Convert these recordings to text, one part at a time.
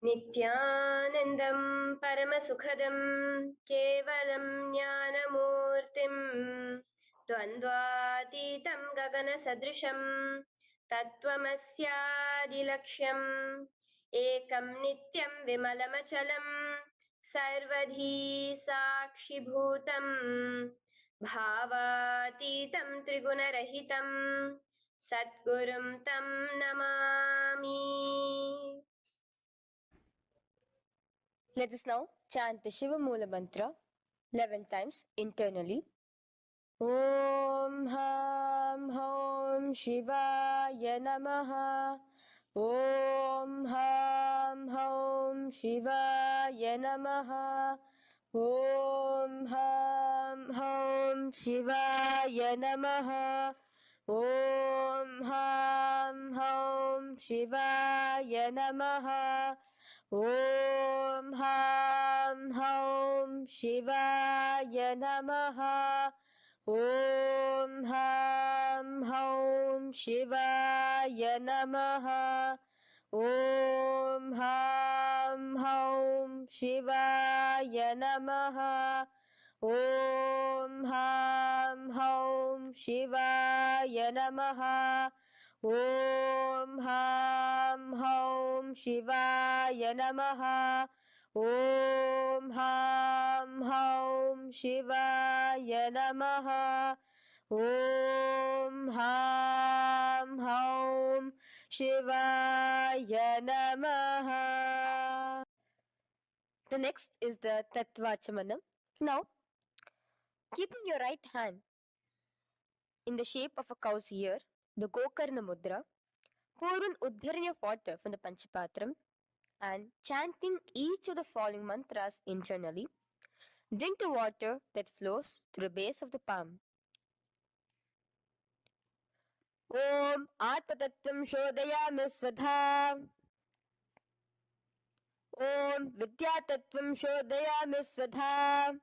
नित्यानन्दं परमसुखदं केवलं ज्ञानमूर्तिं द्वन्द्वातीतं गगनसदृशं तत्त्वमस्यादिलक्ष्यम् एकं नित्यं विमलमचलं सर्वधी साक्षिभूतं भावातीतं त्रिगुणरहितं सद्गुरुं तं Namami. Let us now chant the Shiva Mula Mantra 11 times internally. Om Ham Hom Shivaya Namaha. Om Ham Hom Shivaya Namaha. Om Ham Hom Shivaya Namaha. Om Ham Hom Shivaya Namaha. Om Ham Hom Shivaya Namaha. Om Ham Hom Shivaya Namaha. Om Ham Hom Shivaya Namaha. Om Ham Hom Shivaya Namaha. Om Ham Hom Shivaya Namaha. Om Ham Hom Shivaya Namaha. Om Ham Hom Shivaya Namaha. The next is the Tattvachamanam. Now, keeping your right hand in the shape of a cow's ear, the Gokarna Mudra, pour an Uddharanya of water from the Panchapatram and chanting each of the following mantras internally, drink the water that flows through the base of the palm. Om Atmatattvam Shodayami Svadha. Om Vidyatattvam Shodayami Svadha.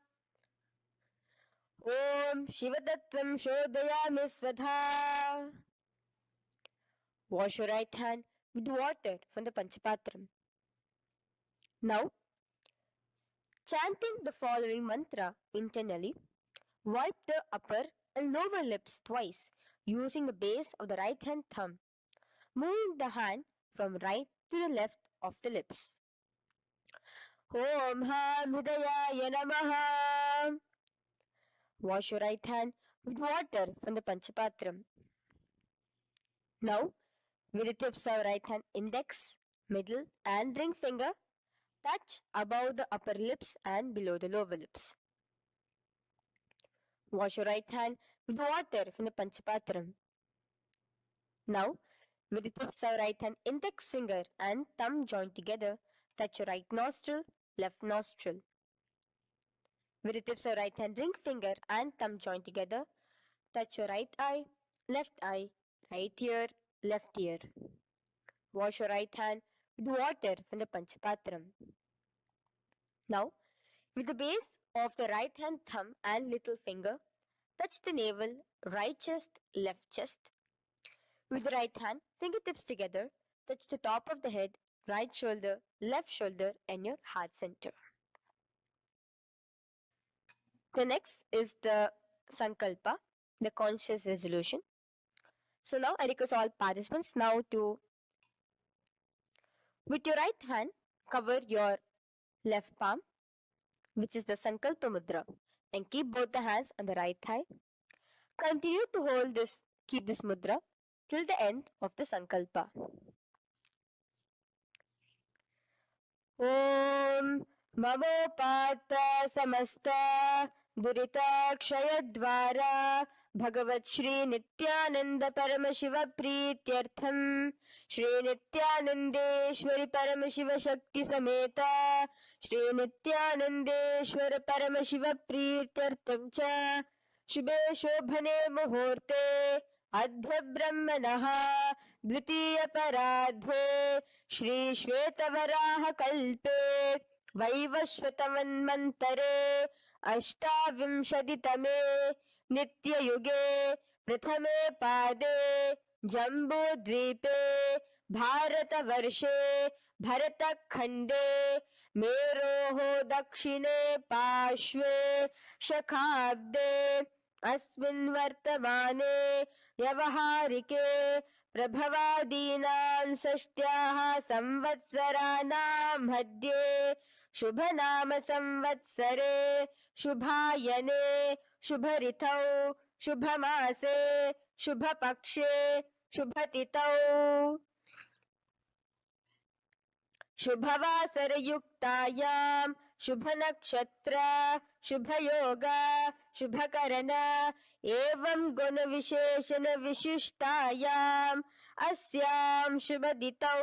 Om Shivatattvam Shodayami Svadha. Wash your right hand with water from the Panchapatram. Now, chanting the following mantra internally, wipe the upper and lower lips twice using the base of the right hand thumb, moving the hand from right to the left of the lips. Om Ham Hridayaya Namaha. Wash your right hand with water from the Panchapatram. Now, with the tips of right hand index, middle and ring finger, touch above the upper lips and below the lower lips. Wash your right hand with water from the Panchapatram. Now, with the tips of right hand index finger and thumb joined together, touch your right nostril, left nostril. With the tips of right hand ring finger and thumb joined together, touch your right eye, right ear, left ear. Wash your right hand with water from the Panchapatram. Now, with the base of the right hand thumb and little finger, touch the navel, right chest, left chest. With the right hand, fingertips together, touch the top of the head, right shoulder, left shoulder, and your heart center. The next is the Sankalpa, the conscious resolution. So now I request all participants now to, with your right hand, cover your left palm, which is the Sankalpa Mudra, and keep both the hands on the right thigh. Continue to keep this mudra till the end of the Sankalpa. Om Mamopata Samasta Duritakshayaddvara Bhagavat Shri Nityananda Paramashiva Prityartham Shri Nityanandeshwari Paramashiva Shakti Sameta Shri Nityanandeshwara Paramashiva Prityartham Cha Shubhe Shobhane Muhurte अद्य ब्रह्मणः द्वितीय पराध्ये श्री श्वेतवराह कल्पे वैवस्वतमन्वन्तरे अष्टाविंशतितमे नित्ययुगे प्रथमे पादे जम्बूद्वीपे भारतवर्षे भरतखण्डे मेरोः दक्षिणे पार्श्वे शखाब्दे अस्मिन् वर्तमाने व्यवहारिके प्रभवादीनां षष्ट्याः संवत्सराणां मध्ये शुभनाम संवत्सरे शुभायने शुभऋतौ शुभमासे शुभपक्षे शुभतिथौ शुभवासरयुक्तायां शुभनक्षत्र शुभयोग शुभकरण एवं गुणविशेषण विशिष्टायाम् अस्यां शुभतिथौ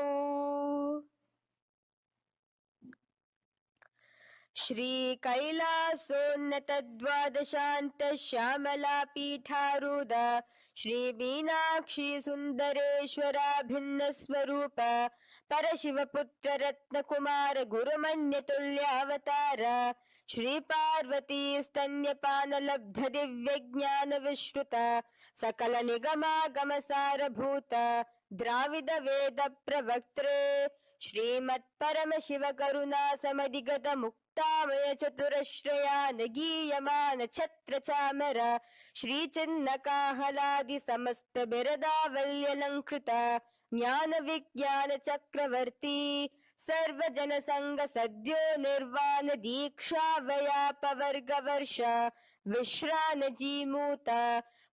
श्री कैलासोन्नत द्वादशान्त श्यामला पीठारूढ श्री मीनाक्षी सुंदरेश्वरा भिन्न स्वरूप परशिवपुत्र रत्नकुमार गुरुमन्यतुल्यावतार श्री पार्वती स्तन्यपान लब्ध दिव्य ज्ञान विश्रुत सकल निगमागम सारभूत द्राविड वेद प्रवक्त्रे श्रीमत् परम शिव करुणा समधिगत मुक्तामय चतुरश्रयान गीयमान छत्र चामर श्री चिन्ह काहलादि समस्त बिरदावल्यलंकृत ज्ञान विज्ञान चक्रवर्ती सर्वजन संग सद्यो निर्वाण दीक्षा व्यापवर्ग वर्ष विश्रान जीमूत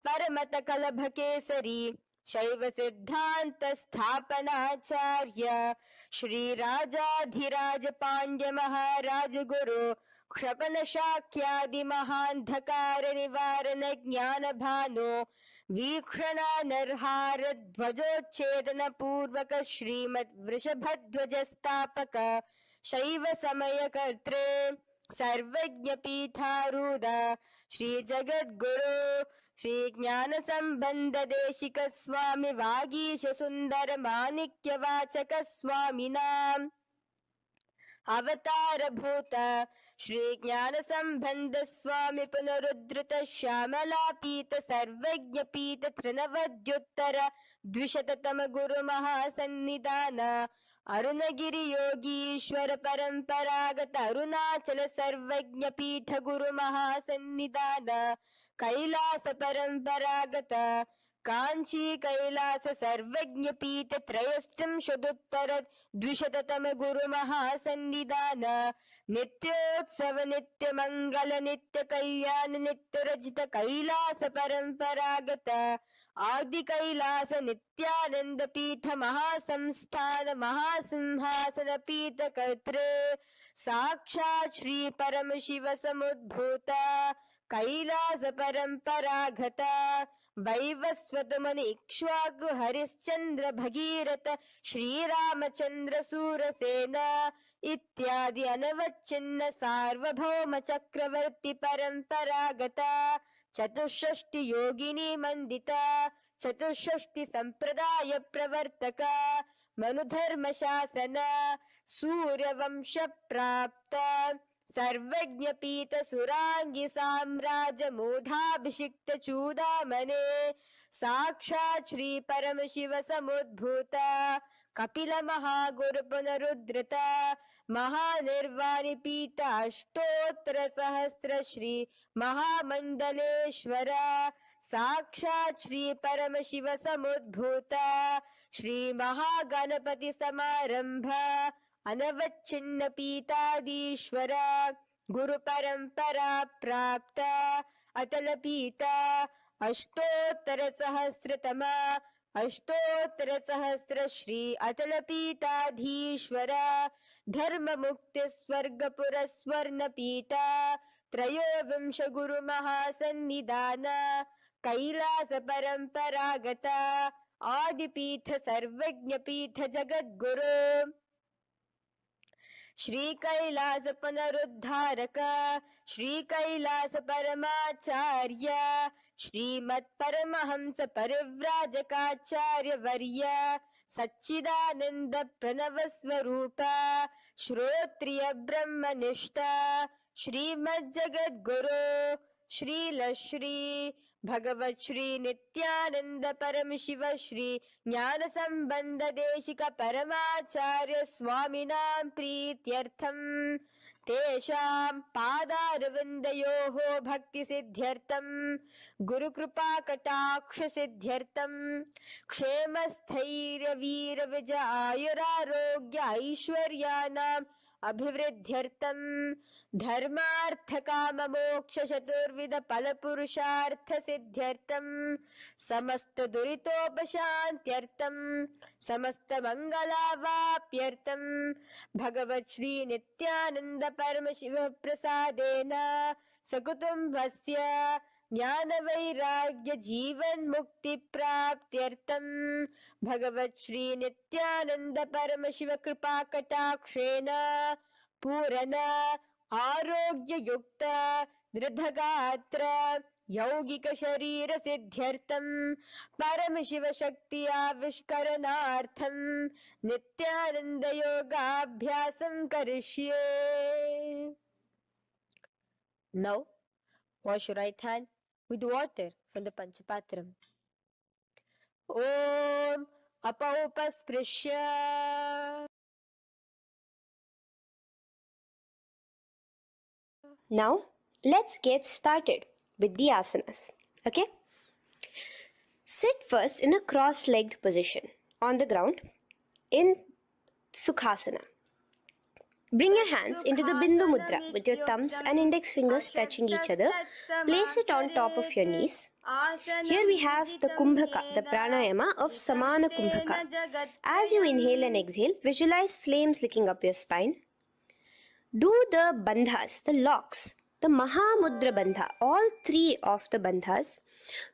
परमत कलभ केसरी शैव सिद्धांत स्थापनाचार्य श्री राजाधिराज पांड्य महाराज गुरु क्षपन शाक्यादि महांधकार निवारण ज्ञान भानु वीक्षणा नरहार ध्वजोच्छेदन पूर्वक श्रीमद् वृषभध्वज स्थापक शैव समय कर्त्रे सर्वज्ञ पीठारूढ़ श्री जगद्गुरु श्री ज्ञान संबंध देशिक स्वामी वागीश सुंदर माणिक्य वाचक स्वामी नाम अवतार भूत श्री ज्ञान संबंध स्वामी पुनरुद्धृत श्यामला पीत सर्वज्ञ पीत त्रिनवद्युत्तर द्विशततम गुरु महासन्निधान अरुणगिरि योगीश्वर परंपरागत अरुणाचल सर्वज्ञ पीठ गुरु महासन्निधान कैलास परंपरागत कांची कैलास सर्वज्ञ पीठ त्रयस्त्रिंशदुत्तर द्विशततम गुरु महासन्निधान नित्योत्सव नित्य मंगल नित्य कल्याण नित्य रजित कैलास परंपरागत आदि कैलास नित्यानंद पीठ महासंस्थान महासिंहासन पीठ कर्त्रे साक्षात् श्री परम शिव समुद्भूत कैलास परंपरागत वैवस्वत मुनि इक्ष्वाकु हरिश्चंद्र भगीरथ श्रीरामचंद्र सूरसेन इत्यादि अनवच्छिन्न सार्वभौम चक्रवर्ती परंपरागत चतुष्षष्टि योगिनी मंडिता चतुष्षष्टि संप्रदाय प्रवर्तक मनुधर्म शासन सूर्यवंश प्राप्त सर्वज्ञ पीत सुरांगी साम्राज्य मूढ़ाभिषिक्त चूड़ामणे साक्षात् श्री परम शिव समुद्भूत कपिल महागुरु पुनरुद्धृत महानिर्वाणी पीत अष्टोत्तर सहस्र श्री महामंडलेश्वर साक्षात् श्री परम शिव समुद्भूत श्री महागणपति समारंभ अनवच्छिन्न पीतादीश्वर गुरु परंपरा प्राप्त अतल पीता अष्टोत्तर सहस्रतम अष्टोत्तर सहस्र श्री अतल पीताधीश्वर धर्म मुक्ति स्वर्गपुर स्वर्ण पीता त्रयोविंश गुरु महासन्निधान कैलास परंपरागत आदिपीठ सर्वज्ञ पीठ जगद्गुरु श्री कैलास पुनरुद्धारक श्री कैलास परमाचार्य श्रीमत् परमहंस परिव्राजकाचार्य वर्य सच्चिदानंद प्रणव स्वरूप श्रोत्रिय ब्रह्मनिष्ठ श्रीमद् जगद्गुरु श्रील श्री भगवत् श्री नित्यानंद परम शिव श्री ज्ञान संबंध देशिक परमाचार्य स्वामिनां प्रीत्यर्थं तेषां पादारविन्दयोः भक्ति सिद्ध्यर्थं गुरुकृपा कटाक्ष सिद्ध्यर्थं क्षेमस्थैर्य वीर विजय आयुरारोग्य ऐश्वर्याणाम् अभिवृद्ध्यर्थं धर्मार्थ काम मोक्ष चतुर्विध फल पुरुषार्थ सिद्ध्यर्थं समस्त दुरितोपशान्त्यर्थं समस्त मंगलावाप्यर्थं भगवत् श्री नित्यानंद परम शिव प्रसादेन सकुटुम्बस्य ज्ञान वैराग्य जीवन मुक्ति प्राप्त्यर्थं भगवत् श्री नित्यानंद परम शिव कृपा कटाक्षेण पूर्ण आरोग्य युक्त दृढ़गात्र यौगिक शरीर सिद्ध्यर्थं परम शिव शक्ति आविष्करणार्थं नित्यानंद योगाभ्यासं करिष्ये. Now wash your right hand with water from the Panchapatram. Om Apaupasprisya. Now, let's get started with the asanas. Okay? Sit first in a cross-legged position on the ground in Sukhasana. Bring your hands into the Bindu Mudra with your thumbs and index fingers touching each other. Place it on top of your knees. Here we have the Kumbhaka, the pranayama of Samana Kumbhaka. As you inhale and exhale, visualize flames licking up your spine. Do the bandhas, the locks, the Mahamudra Bandha, all three of the bandhas,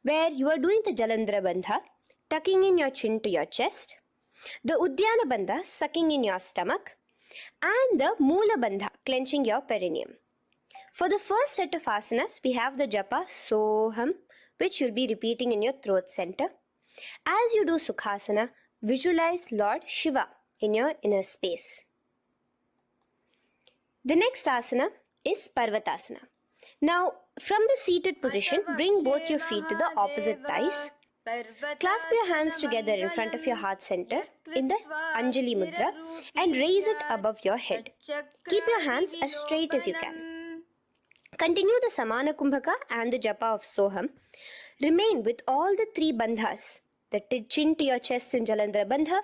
where you are doing the Jalandhara Bandha, tucking in your chin to your chest, the Udyana Bandha, sucking in your stomach, and the Moola Bandha, clenching your perineum. For the first set of asanas, we have the japa Soham, which you'll be repeating in your throat center. As you do Sukhasana, visualize Lord Shiva in your inner space. The next asana is Parvatasana. Now, from the seated position, bring both your feet to the opposite thighs. Clasp your hands together in front of your heart center in the Anjali Mudra and raise it above your head. Keep your hands as straight as you can. Continue the Samana Kumbhaka and the Japa of Soham. Remain with all the three bandhas, the chin to your chest in Jalandhara Bandha,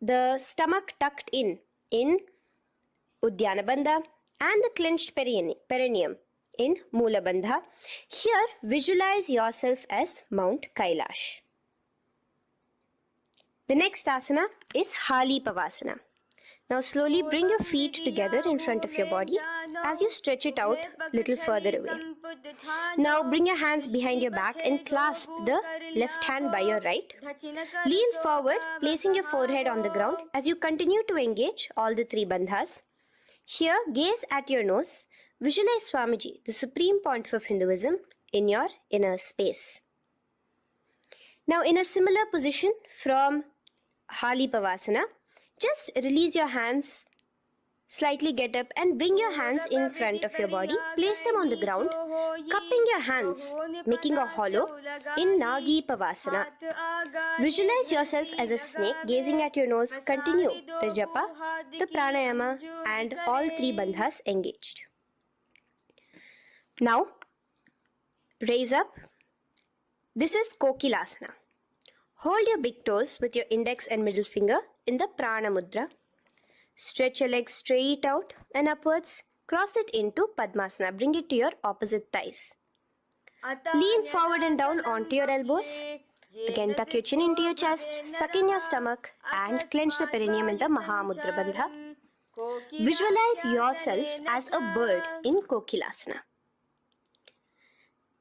the stomach tucked in Udyana Bandha, and the clenched perineum in Moola Bandha. Here, visualize yourself as Mount Kailash. The next asana is Hali Pavasana. Now slowly bring your feet together in front of your body as you stretch it out a little further away. Now bring your hands behind your back and clasp the left hand by your right. Lean forward, placing your forehead on the ground as you continue to engage all the three bandhas. Here, gaze at your nose. Visualize Swamiji, the supreme pontiff of Hinduism, in your inner space. Now, in a similar position from Hali Pavasana, just release your hands, slightly get up and bring your hands in front of your body. Place them on the ground, cupping your hands, making a hollow in Nagi Pavasana. Visualize yourself as a snake, gazing at your nose. Continue the japa, the pranayama, and all three bandhas engaged. Now, raise up. This is Kokilasana. Hold your big toes with your index and middle finger in the Prana Mudra. Stretch your legs straight out and upwards. Cross it into Padmasana. Bring it to your opposite thighs. Lean forward and down onto your elbows. Again, tuck your chin into your chest, suck in your stomach, and clench the perineum in the Mahamudra Bandha. Visualize yourself as a bird in Kokilasana.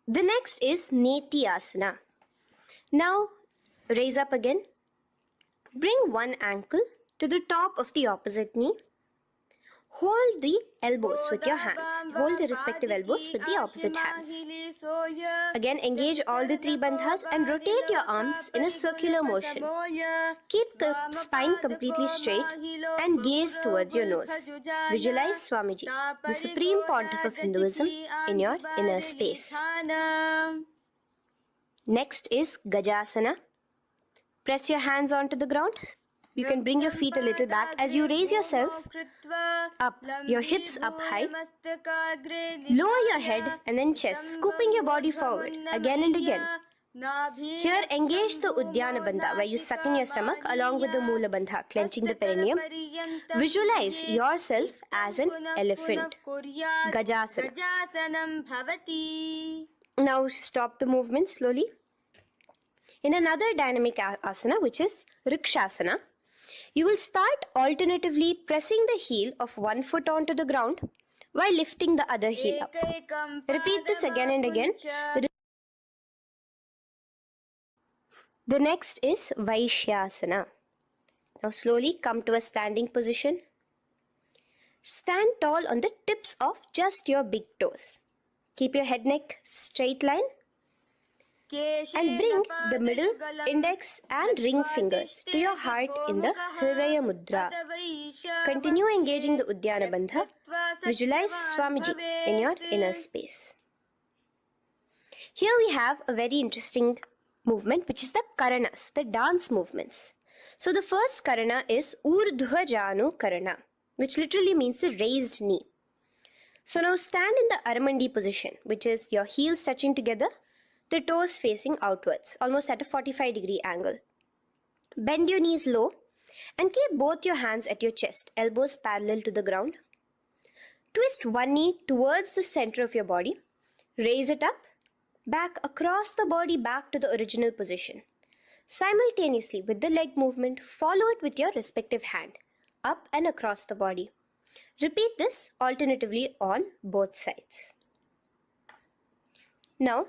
The next is Neti Asana. Now, raise up again. Bring one ankle to the top of the opposite knee. Hold the elbows with your hands. Hold the respective elbows with the opposite hands. Again, engage all the three bandhas and rotate your arms in a circular motion. Keep the spine completely straight and gaze towards your nose. Visualize Swamiji, the supreme pontiff of Hinduism, in your inner space. Next is Gajasana. Press your hands onto the ground. You can bring your feet a little back as you raise yourself up, your hips up high. Lower your head and then chest, scooping your body forward again and again. Here, engage the Udyana Bandha, where you suck in your stomach along with the Moola Bandha, clenching the perineum. Visualize yourself as an elephant. Gajasana. Now stop the movement slowly. In another dynamic asana, which is Rikshasana, you will start alternatively pressing the heel of one foot onto the ground while lifting the other heel up. Repeat this again and again. The next is Vaishyasana. Now slowly come to a standing position. Stand tall on the tips of just your big toes. Keep your head neck straight line. And bring the middle, index and ring fingers to your heart in the Hridaya Mudra. Continue engaging the Udyana Bandha. Visualize Swamiji in your inner space. Here we have a very interesting movement, which is the Karanas, the dance movements. So the first Karana is Urdhva Janu Karana, which literally means the raised knee. So now stand in the Aramandi position, which is your heels touching together, the toes facing outwards, almost at a 45-degree angle. Bend your knees low and keep both your hands at your chest, elbows parallel to the ground. Twist one knee towards the center of your body. Raise it up, back across the body back to the original position. Simultaneously with the leg movement, follow it with your respective hand, up and across the body. Repeat this alternatively on both sides. Now,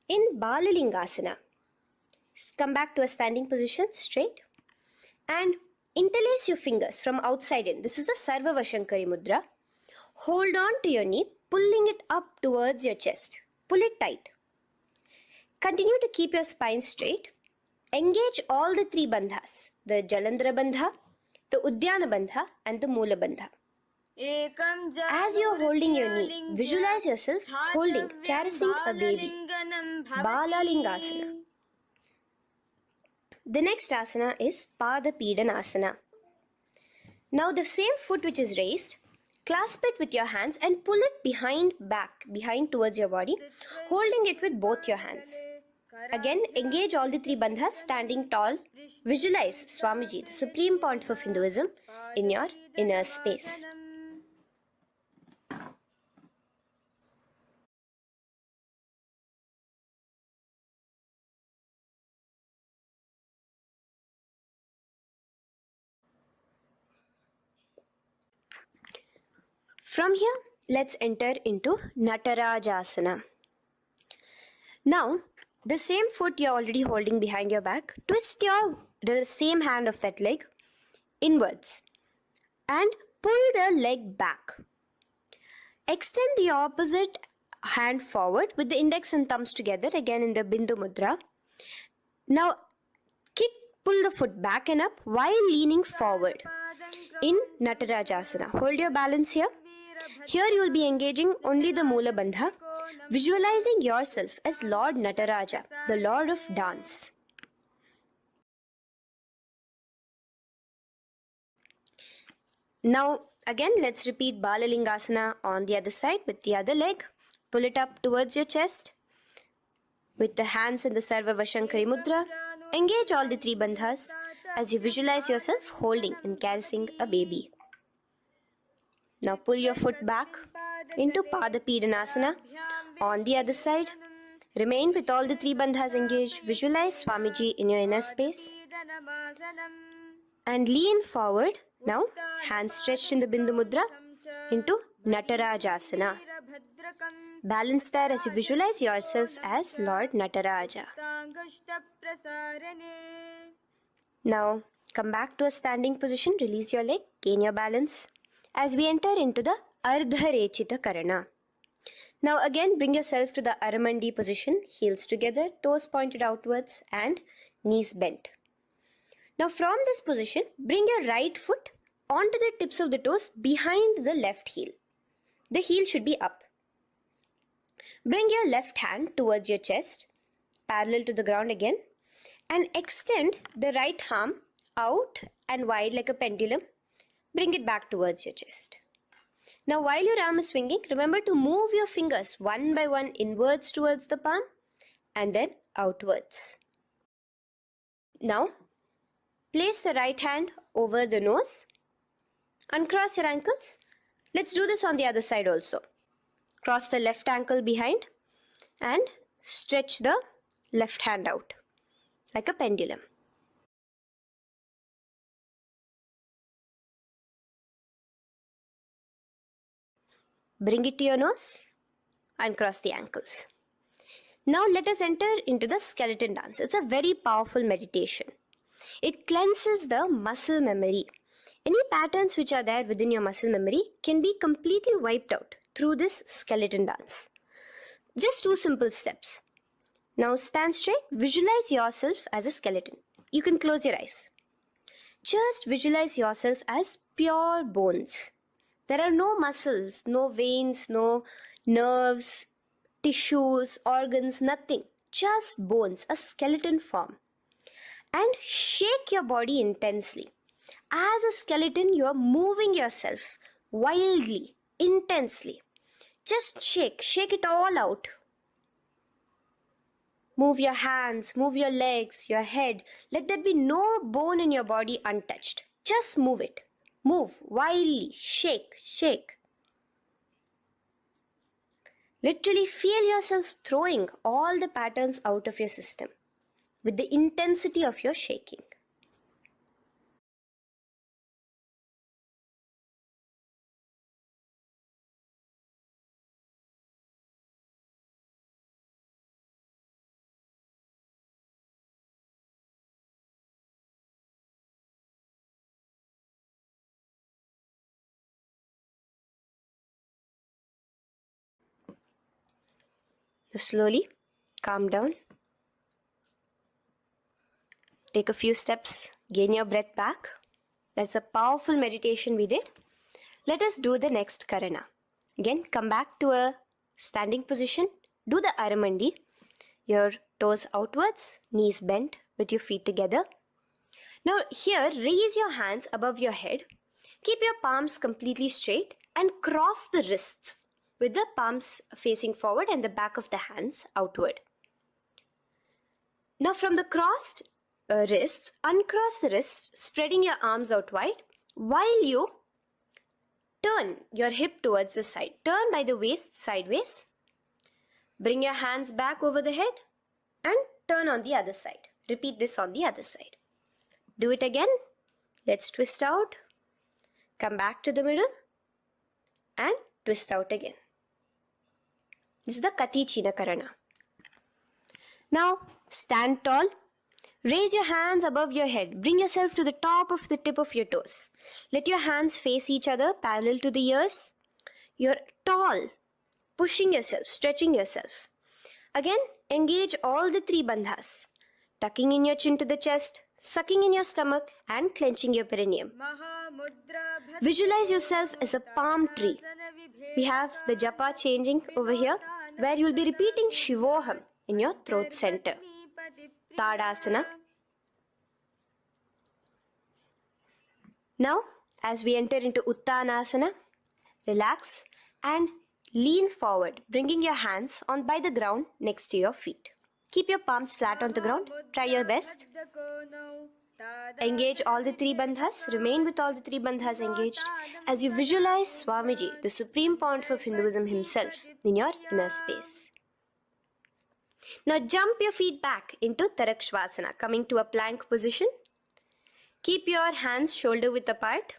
in Balalingasana, come back to a standing position straight and interlace your fingers from outside in. This is the Sarva Vashankari Mudra. Hold on to your knee, pulling it up towards your chest. Pull it tight. Continue to keep your spine straight. Engage all the three bandhas, the Jalandhara Bandha, the Udyana Bandha and the Moola Bandha. As you are holding your knee, visualize yourself holding, caressing a baby. Balalingasana. The next asana is Pada Pidanasana. Now the same foot which is raised, clasp it with your hands and pull it behind towards your body, holding it with both your hands. Again, engage all the three bandhas, standing tall. Visualize Swamiji, the supreme pontiff of Hinduism, in your inner space. From here, let's enter into Natarajasana. Now, the same foot you're already holding behind your back, twist the same hand of that leg inwards and pull the leg back. Extend the opposite hand forward with the index and thumbs together, again in the Bindu Mudra. Now, pull the foot back and up while leaning forward in Natarajasana. Hold your balance here. Here you will be engaging only the Moola Bandha, visualizing yourself as Lord Nataraja, the Lord of Dance. Now again, let's repeat Balalingasana on the other side with the other leg. Pull it up towards your chest with the hands in the Sarva Vashankari Mudra. Engage all the three bandhas as you visualize yourself holding and caressing a baby. Now pull your foot back into Pada Pidanasana on the other side. Remain with all the three bandhas engaged. Visualize Swamiji in your inner space. And lean forward. Now, hands stretched in the Bindu Mudra into Natarajasana. Balance there as you visualize yourself as Lord Nataraja. Now, come back to a standing position. Release your leg. Gain your balance. As we enter into the Ardharechita Karana. Now again, bring yourself to the Aramandi position, heels together, toes pointed outwards and knees bent. Now from this position, bring your right foot onto the tips of the toes behind the left heel. The heel should be up. Bring your left hand towards your chest. parallel to the ground again, and extend the right arm out and wide like a pendulum. Bring it back towards your chest. Now, while your arm is swinging, remember to move your fingers one by one inwards towards the palm and then outwards. Now, place the right hand over the nose. Uncross your ankles. Let's do this on the other side also. Cross the left ankle behind and stretch the left hand out like a pendulum. Bring it to your nose, uncross the ankles. Now let us enter into the skeleton dance. It's a very powerful meditation. It cleanses the muscle memory. Any patterns which are there within your muscle memory can be completely wiped out through this skeleton dance. Just 2 simple steps. Now stand straight, visualize yourself as a skeleton. You can close your eyes. Just visualize yourself as pure bones. There are no muscles, no veins, no nerves, tissues, organs, nothing. Just bones, a skeleton form. And shake your body intensely. As a skeleton, you are moving yourself wildly, intensely. Just shake it all out. Move your hands, move your legs, your head. Let there be no bone in your body untouched. Just move it. Move wildly, shake. Literally feel yourself throwing all the patterns out of your system with the intensity of your shaking. Now slowly calm down. Take a few steps, gain your breath back. That's a powerful meditation we did. Let us do the next Karana. Again, come back to a standing position. Do the Aramandi. Your toes outwards, knees bent with your feet together. Now here, raise your hands above your head. Keep your palms completely straight and cross the wrists with the palms facing forward and the back of the hands outward. Now from the crossed wrists, uncross the wrists, spreading your arms out wide while you turn your hip towards the side. Turn by the waist sideways. Bring your hands back over the head and turn on the other side. Repeat this on the other side. Do it again. Let's twist out. Come back to the middle and twist out again. This is the Kati China Karana. Now stand tall. Raise your hands above your head. Bring yourself to the top of the tip of your toes. Let your hands face each other parallel to the ears. You're tall, pushing yourself, stretching yourself. Again, engage all the 3 bandhas. Tucking in your chin to the chest, sucking in your stomach and clenching your perineum. Visualize yourself as a palm tree. We have the japa changing over here where you'll be repeating Shivoham in your throat center. Tadasana. Now, as we enter into Uttanasana, relax and lean forward, bringing your hands on by the ground next to your feet. Keep your palms flat on the ground. Try your best. Engage all the 3 bandhas. Remain with all the 3 bandhas engaged as you visualize Swamiji, the supreme pontiff of Hinduism himself, in your inner space. Now jump your feet back into Tarakshvasana, coming to a plank position. Keep your hands shoulder width apart.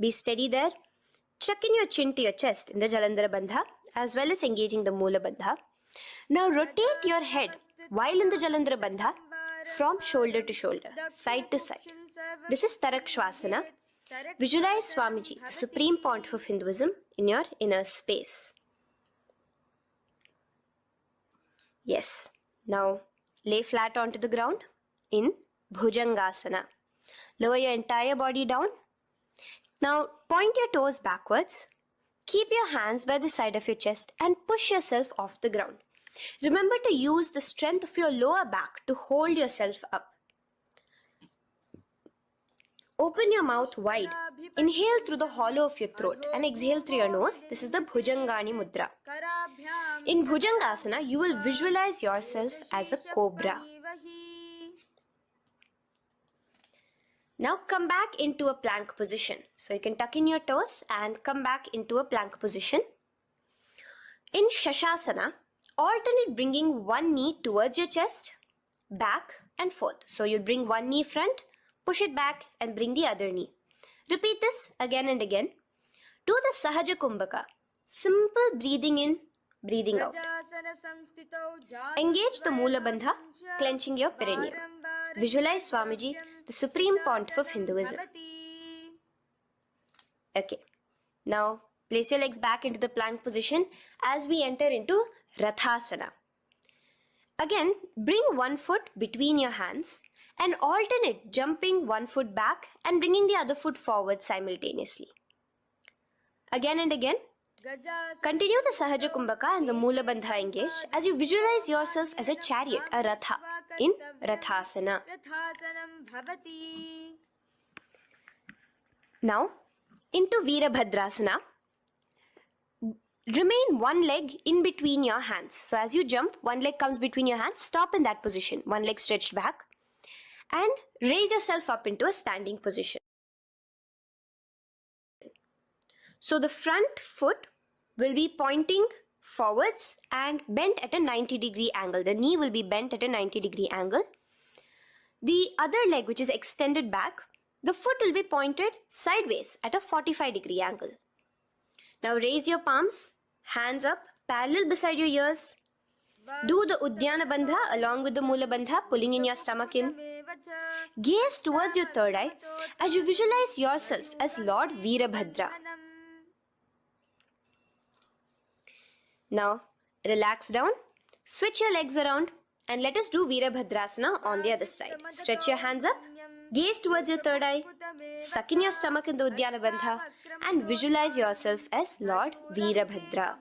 Be steady there. Tuck in your chin to your chest in the Jalandhara Bandha as well as engaging the Moola Bandha. Now rotate your head while in the Jalandhara Bandha from shoulder to shoulder, side to side. This is Tarakshvasana. Visualize Swamiji, the supreme pontiff of Hinduism, in your inner space. Yes. Now lay flat onto the ground in Bhujangasana. Lower your entire body down. Now point your toes backwards. Keep your hands by the side of your chest and push yourself off the ground. Remember to use the strength of your lower back to hold yourself up. Open your mouth wide. Inhale through the hollow of your throat and exhale through your nose. This is the Bhujangani Mudra. In Bhujangasana, you will visualize yourself as a cobra. Now come back into a plank position. So you can tuck in your toes and come back into a plank position. In Shashasana, alternate bringing one knee towards your chest, back and forth. So you'll bring one knee front, push it back and bring the other knee. Repeat this again and again. Do the Sahaja Kumbhaka. Simple breathing in, breathing out. Engage the Moola Bandha, clenching your perineum. Visualize Swamiji, the supreme pontiff of Hinduism. Okay, now place your legs back into the plank position as we enter into Rathasana. Again, bring one foot between your hands and alternate jumping one foot back and bringing the other foot forward simultaneously. Again and again. Continue the Sahaja Kumbhaka and the Moola Bandha engaged as you visualize yourself as a chariot, a Ratha, in Rathasana. Now, into Veerabhadrasana. Remain one leg in between your hands. So as you jump, one leg comes between your hands. Stop in that position. One leg stretched back. And raise yourself up into a standing position. So the front foot will be pointing forwards and bent at a 90-degree angle. The knee will be bent at a 90-degree angle. The other leg, which is extended back, the foot will be pointed sideways at a 45-degree angle. Now raise your palms, hands up, parallel beside your ears. Do the Uddiyana Bandha along with the Moola Bandha, pulling in your stomach in. Gaze towards your third eye as you visualize yourself as Lord Veerabhadra. Now, relax down, switch your legs around and let us do Veerabhadrasana on the other side. Stretch your hands up, gaze towards your third eye, suck in your stomach in the Uddiyana Bandha and visualize yourself as Lord Veerabhadra.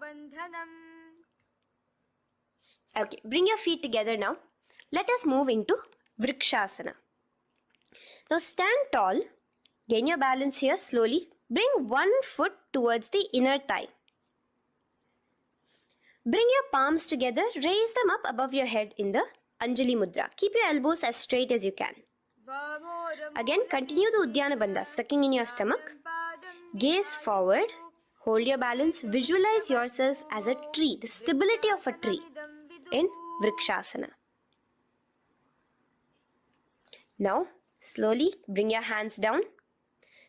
Okay, bring your feet together now. Let us move into Vrikshasana. Now stand tall, gain your balance here slowly. Bring one foot towards the inner thigh. Bring your palms together, raise them up above your head in the Anjali Mudra. Keep your elbows as straight as you can. Again, continue the Uddiyana Bandha, sucking in your stomach. Gaze forward, hold your balance, visualize yourself as a tree, the stability of a tree in Vrikshasana. Now, slowly bring your hands down.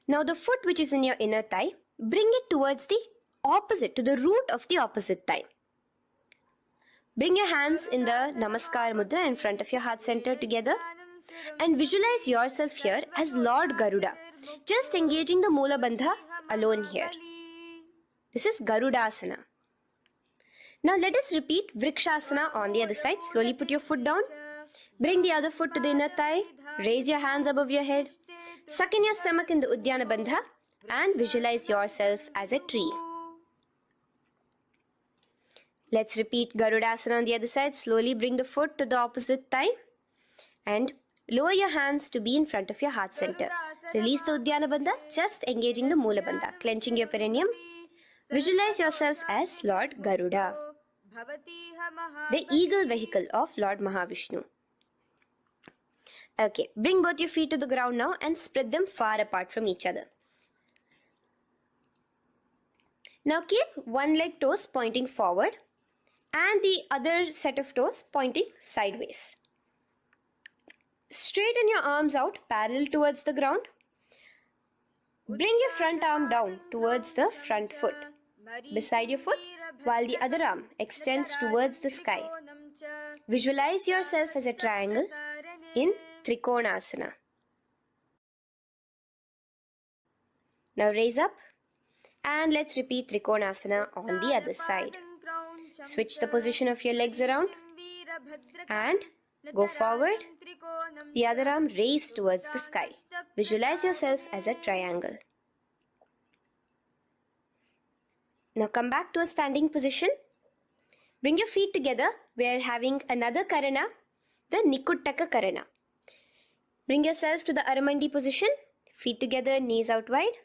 Now the foot which is in your inner thigh, bring it towards the opposite, to the root of the opposite thigh. Bring your hands in the Namaskar Mudra in front of your heart center together and visualize yourself here as Lord Garuda. Just engaging the Moola Bandha alone here. This is Garudasana. Now let us repeat Vrikshasana on the other side. Slowly put your foot down. Bring the other foot to the inner thigh. Raise your hands above your head. Suck in your stomach in the Uddiyana Bandha and visualize yourself as a tree. Let's repeat Garudasana on the other side. Slowly bring the foot to the opposite thigh and lower your hands to be in front of your heart center. Release the Uddiyana Bandha, just engaging the Moola Bandha, clenching your perineum. Visualize yourself as Lord Garuda, the eagle vehicle of Lord Mahavishnu. Okay, bring both your feet to the ground now and spread them far apart from each other. Now keep one leg toes pointing forward and the other set of toes pointing sideways. Straighten your arms out parallel towards the ground. Bring your front arm down towards the front foot, beside your foot, while the other arm extends towards the sky. Visualize yourself as a triangle in Trikonasana. Now raise up and let's repeat Trikonasana on the other side. Switch the position of your legs around and go forward. The other arm raised towards the sky. Visualize yourself as a triangle. Now come back to a standing position. Bring your feet together. We are having another karana, the Nikuttaka karana. Bring yourself to the Aramandi position. Feet together, knees out wide.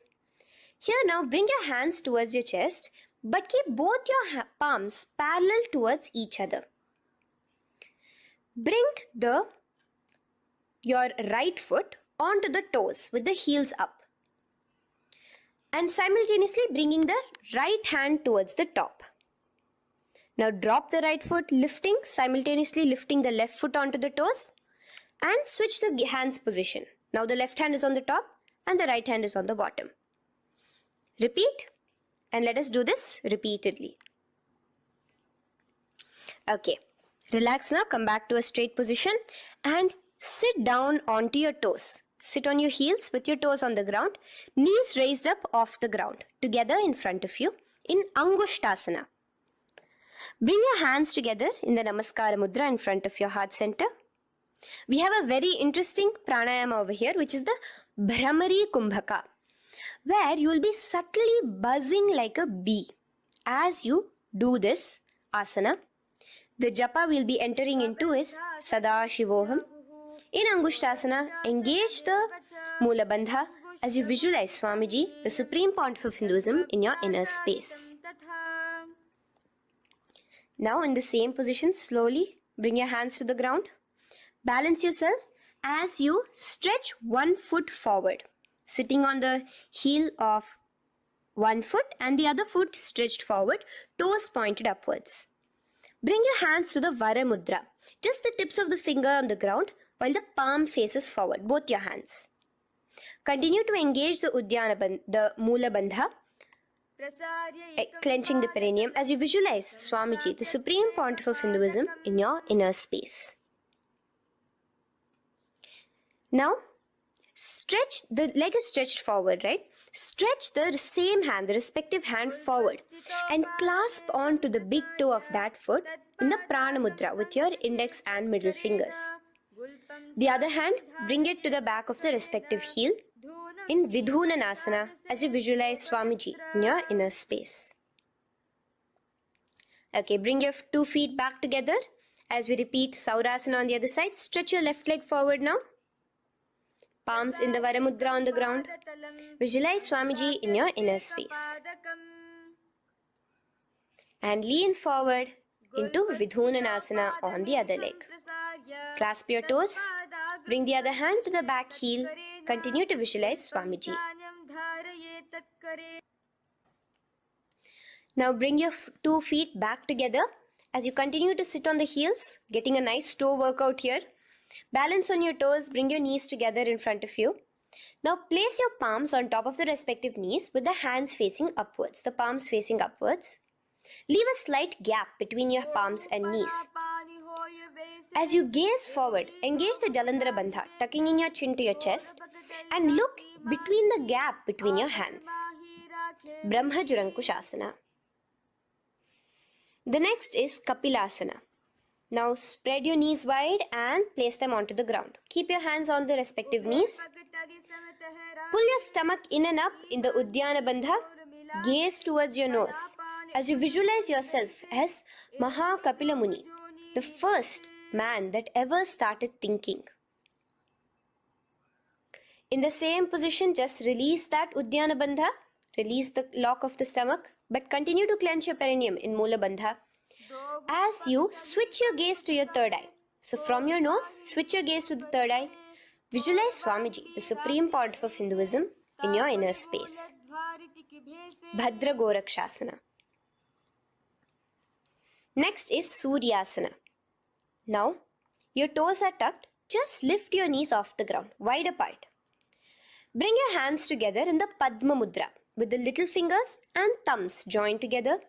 Here now, bring your hands towards your chest, but keep both your palms parallel towards each other. Bring your right foot onto the toes with the heels up. And simultaneously bringing the right hand towards the top. Now drop the right foot, simultaneously lifting the left foot onto the toes, and switch the hands position. Now the left hand is on the top and the right hand is on the bottom. Repeat, and let us do this repeatedly. Okay, relax now, come back to a straight position and sit down onto your toes. Sit on your heels with your toes on the ground, knees raised up off the ground, together in front of you in Angushtasana. Bring your hands together in the Namaskara Mudra in front of your heart center. We have a very interesting pranayama over here, which is the Bhramari Kumbhaka, where you will be subtly buzzing like a bee as you do this asana. The japa we'll be entering into is Sada Shivoham. In Angushtasana, engage the Mula Bandha as you visualize Swamiji, the Supreme Pontiff of Hinduism, in your inner space. Now in the same position, slowly bring your hands to the ground. Balance yourself as you stretch one foot forward, sitting on the heel of one foot and the other foot stretched forward, toes pointed upwards. Bring your hands to the Vara Mudra, just the tips of the finger on the ground while the palm faces forward, both your hands. Continue to engage the Mula Bandha, clenching the perineum as you visualize Swamiji, the Supreme Pontiff of Hinduism, in your inner space. Now, the leg is stretched forward, right? Stretch the same hand, the respective hand forward and clasp onto the big toe of that foot in the Prana Mudra with your index and middle fingers. The other hand, bring it to the back of the respective heel in Vidhunanasana as you visualize Swamiji in your inner space. Okay, bring your 2 feet back together as we repeat Saurasana on the other side. Stretch your left leg forward now. Palms in the Vara Mudra on the ground. Visualize Swamiji in your inner space. And lean forward into Vidhunanasana on the other leg. Clasp your toes. Bring the other hand to the back heel. Continue to visualize Swamiji. Now bring your 2 feet back together as you continue to sit on the heels, getting a nice toe workout here. Balance on your toes, bring your knees together in front of you. Now place your palms on top of the respective knees with the hands facing upwards, the palms facing upwards. Leave a slight gap between your palms and knees. As you gaze forward, engage the Jalandhara Bandha, tucking in your chin to your chest, and look between the gap between your hands. Brahma Jurankushasana. The next is Kapilasana. Now spread your knees wide and place them onto the ground. Keep your hands on the respective knees. Pull your stomach in and up in the Uddiyana Bandha. Gaze towards your nose as you visualize yourself as Maha Kapila Muni, the first man that ever started thinking. In the same position, just release that Uddiyana Bandha. Release the lock of the stomach, but continue to clench your perineum in Mula Bandha as you switch your gaze to your third eye. So from your nose, switch your gaze to the third eye. Visualize Swamiji, the Supreme Pontiff of Hinduism, in your inner space. Bhadra Gorakshasana. Next is Suryasana. Now, your toes are tucked. Just lift your knees off the ground, wide apart. Bring your hands together in the Padma Mudra with the little fingers and thumbs joined together.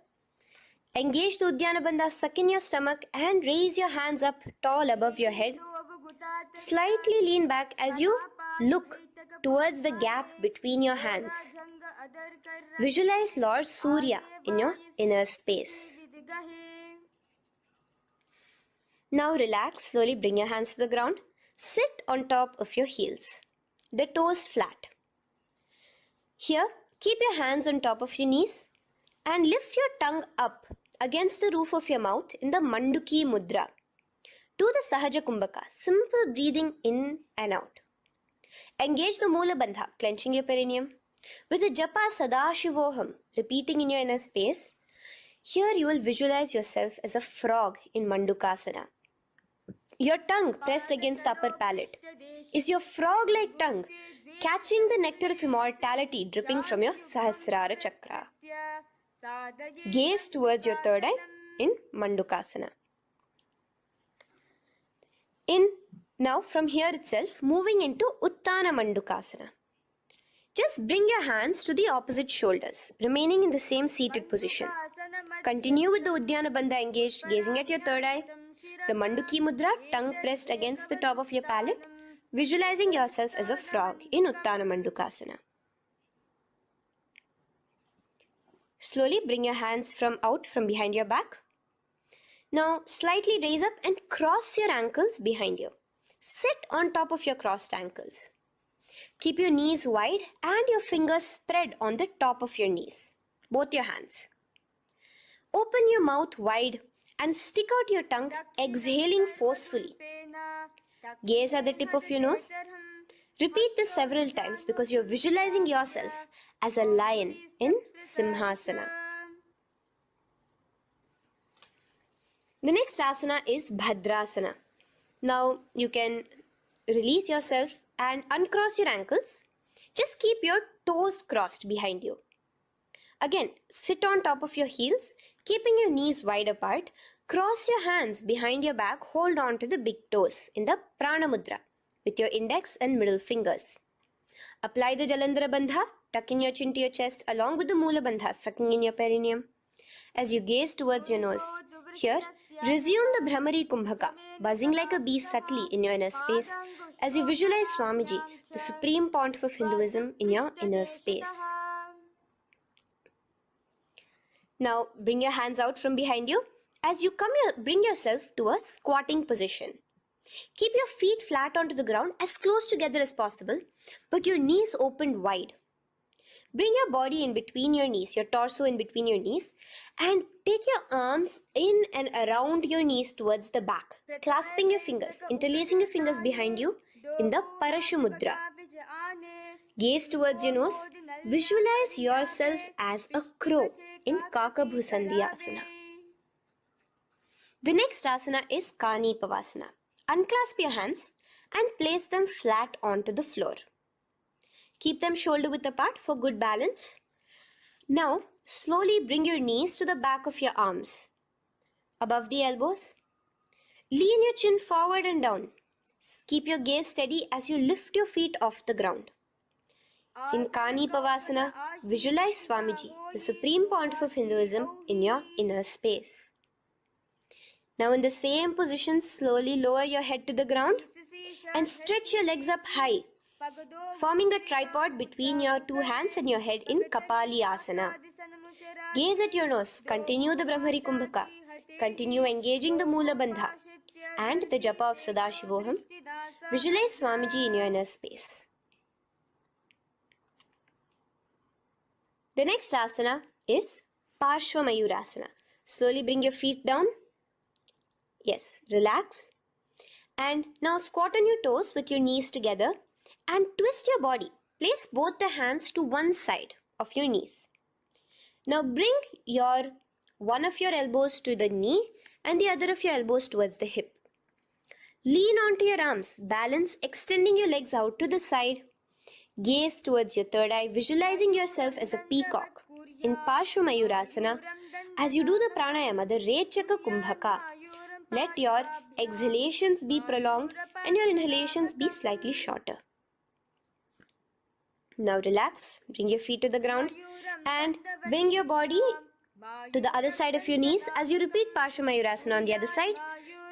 Engage the Uddiyana Bandha, suck in your stomach and raise your hands up tall above your head. Slightly lean back as you look towards the gap between your hands. Visualize Lord Surya in your inner space. Now relax, slowly bring your hands to the ground. Sit on top of your heels, the toes flat. Here, keep your hands on top of your knees and lift your tongue up against the roof of your mouth in the Manduki Mudra. Do the Sahaja Kumbhaka, simple breathing in and out. Engage the Mula Bandha, clenching your perineum. With the Japa Sadashivoham, repeating in your inner space, here you will visualize yourself as a frog in Mandukasana. Your tongue pressed against the upper palate. Is your frog-like tongue catching the nectar of immortality dripping from your Sahasrara Chakra? Gaze towards your third eye in Mandukasana. Now from here itself, moving into Uttana Mandukasana. Just bring your hands to the opposite shoulders, remaining in the same seated position. Continue with the Uddiyana Bandha engaged, gazing at your third eye. The Manduki Mudra, tongue pressed against the top of your palate, visualizing yourself as a frog in Uttana Mandukasana. Slowly bring your hands out from behind your back. Now slightly raise up and cross your ankles behind you. Sit on top of your crossed ankles. Keep your knees wide and your fingers spread on the top of your knees, both your hands. Open your mouth wide and stick out your tongue, exhaling forcefully. Gaze at the tip of your nose. Repeat this several times because you're visualizing yourself as a lion in Simhasana. The next asana is Bhadrasana. Now you can release yourself and uncross your ankles. Just keep your toes crossed behind you. Again, sit on top of your heels, keeping your knees wide apart. Cross your hands behind your back, hold on to the big toes in the Prana Mudra with your index and middle fingers. Apply the Jalandhara Bandha, tuck in your chin to your chest along with the Mula Bandha, sucking in your perineum. As you gaze towards your nose, here, resume the Bhramari Kumbhaka, buzzing like a bee subtly in your inner space as you visualize Swamiji, the supreme pontiff of Hinduism, in your inner space. Now, bring your hands out from behind you. As you come here, bring yourself to a squatting position. Keep your feet flat onto the ground as close together as possible, but your knees opened wide. Bring your body in between your knees, your torso in between your knees, and take your arms in and around your knees towards the back, clasping your fingers, interlacing your fingers behind you in the Parashu Mudra. Gaze towards your nose. Visualize yourself as a crow in Kakabhusandhi Asana. The next asana is Kani Pavasana. Unclasp your hands and place them flat onto the floor. Keep them shoulder width apart for good balance. Now, slowly bring your knees to the back of your arms, above the elbows. Lean your chin forward and down. Keep your gaze steady as you lift your feet off the ground. In Kani Pavasana, visualize Swamiji, the supreme pontiff of Hinduism, in your inner space. Now in the same position, slowly lower your head to the ground and stretch your legs up high, forming a tripod between your two hands and your head in Kapali Asana. Gaze at your nose, continue the Brahmari Kumbhaka, continue engaging the Mula Bandha and the Japa of Sadashivoham. Visualize Swamiji in your inner space. The next asana is Parshva Mayurasana. Slowly bring your feet down. Yes, relax. And now squat on your toes with your knees together and twist your body. Place both the hands to one side of your knees. Now bring one of your elbows to the knee and the other of your elbows towards the hip. Lean onto your arms, balance, extending your legs out to the side. Gaze towards your third eye, visualizing yourself as a peacock. In Parshva Mayurasana, as you do the pranayama, the Rechaka Kumbhaka, let your exhalations be prolonged and your inhalations be slightly shorter. Now relax, bring your feet to the ground and bring your body to the other side of your knees. As you repeat Parshva Mayurasana on the other side,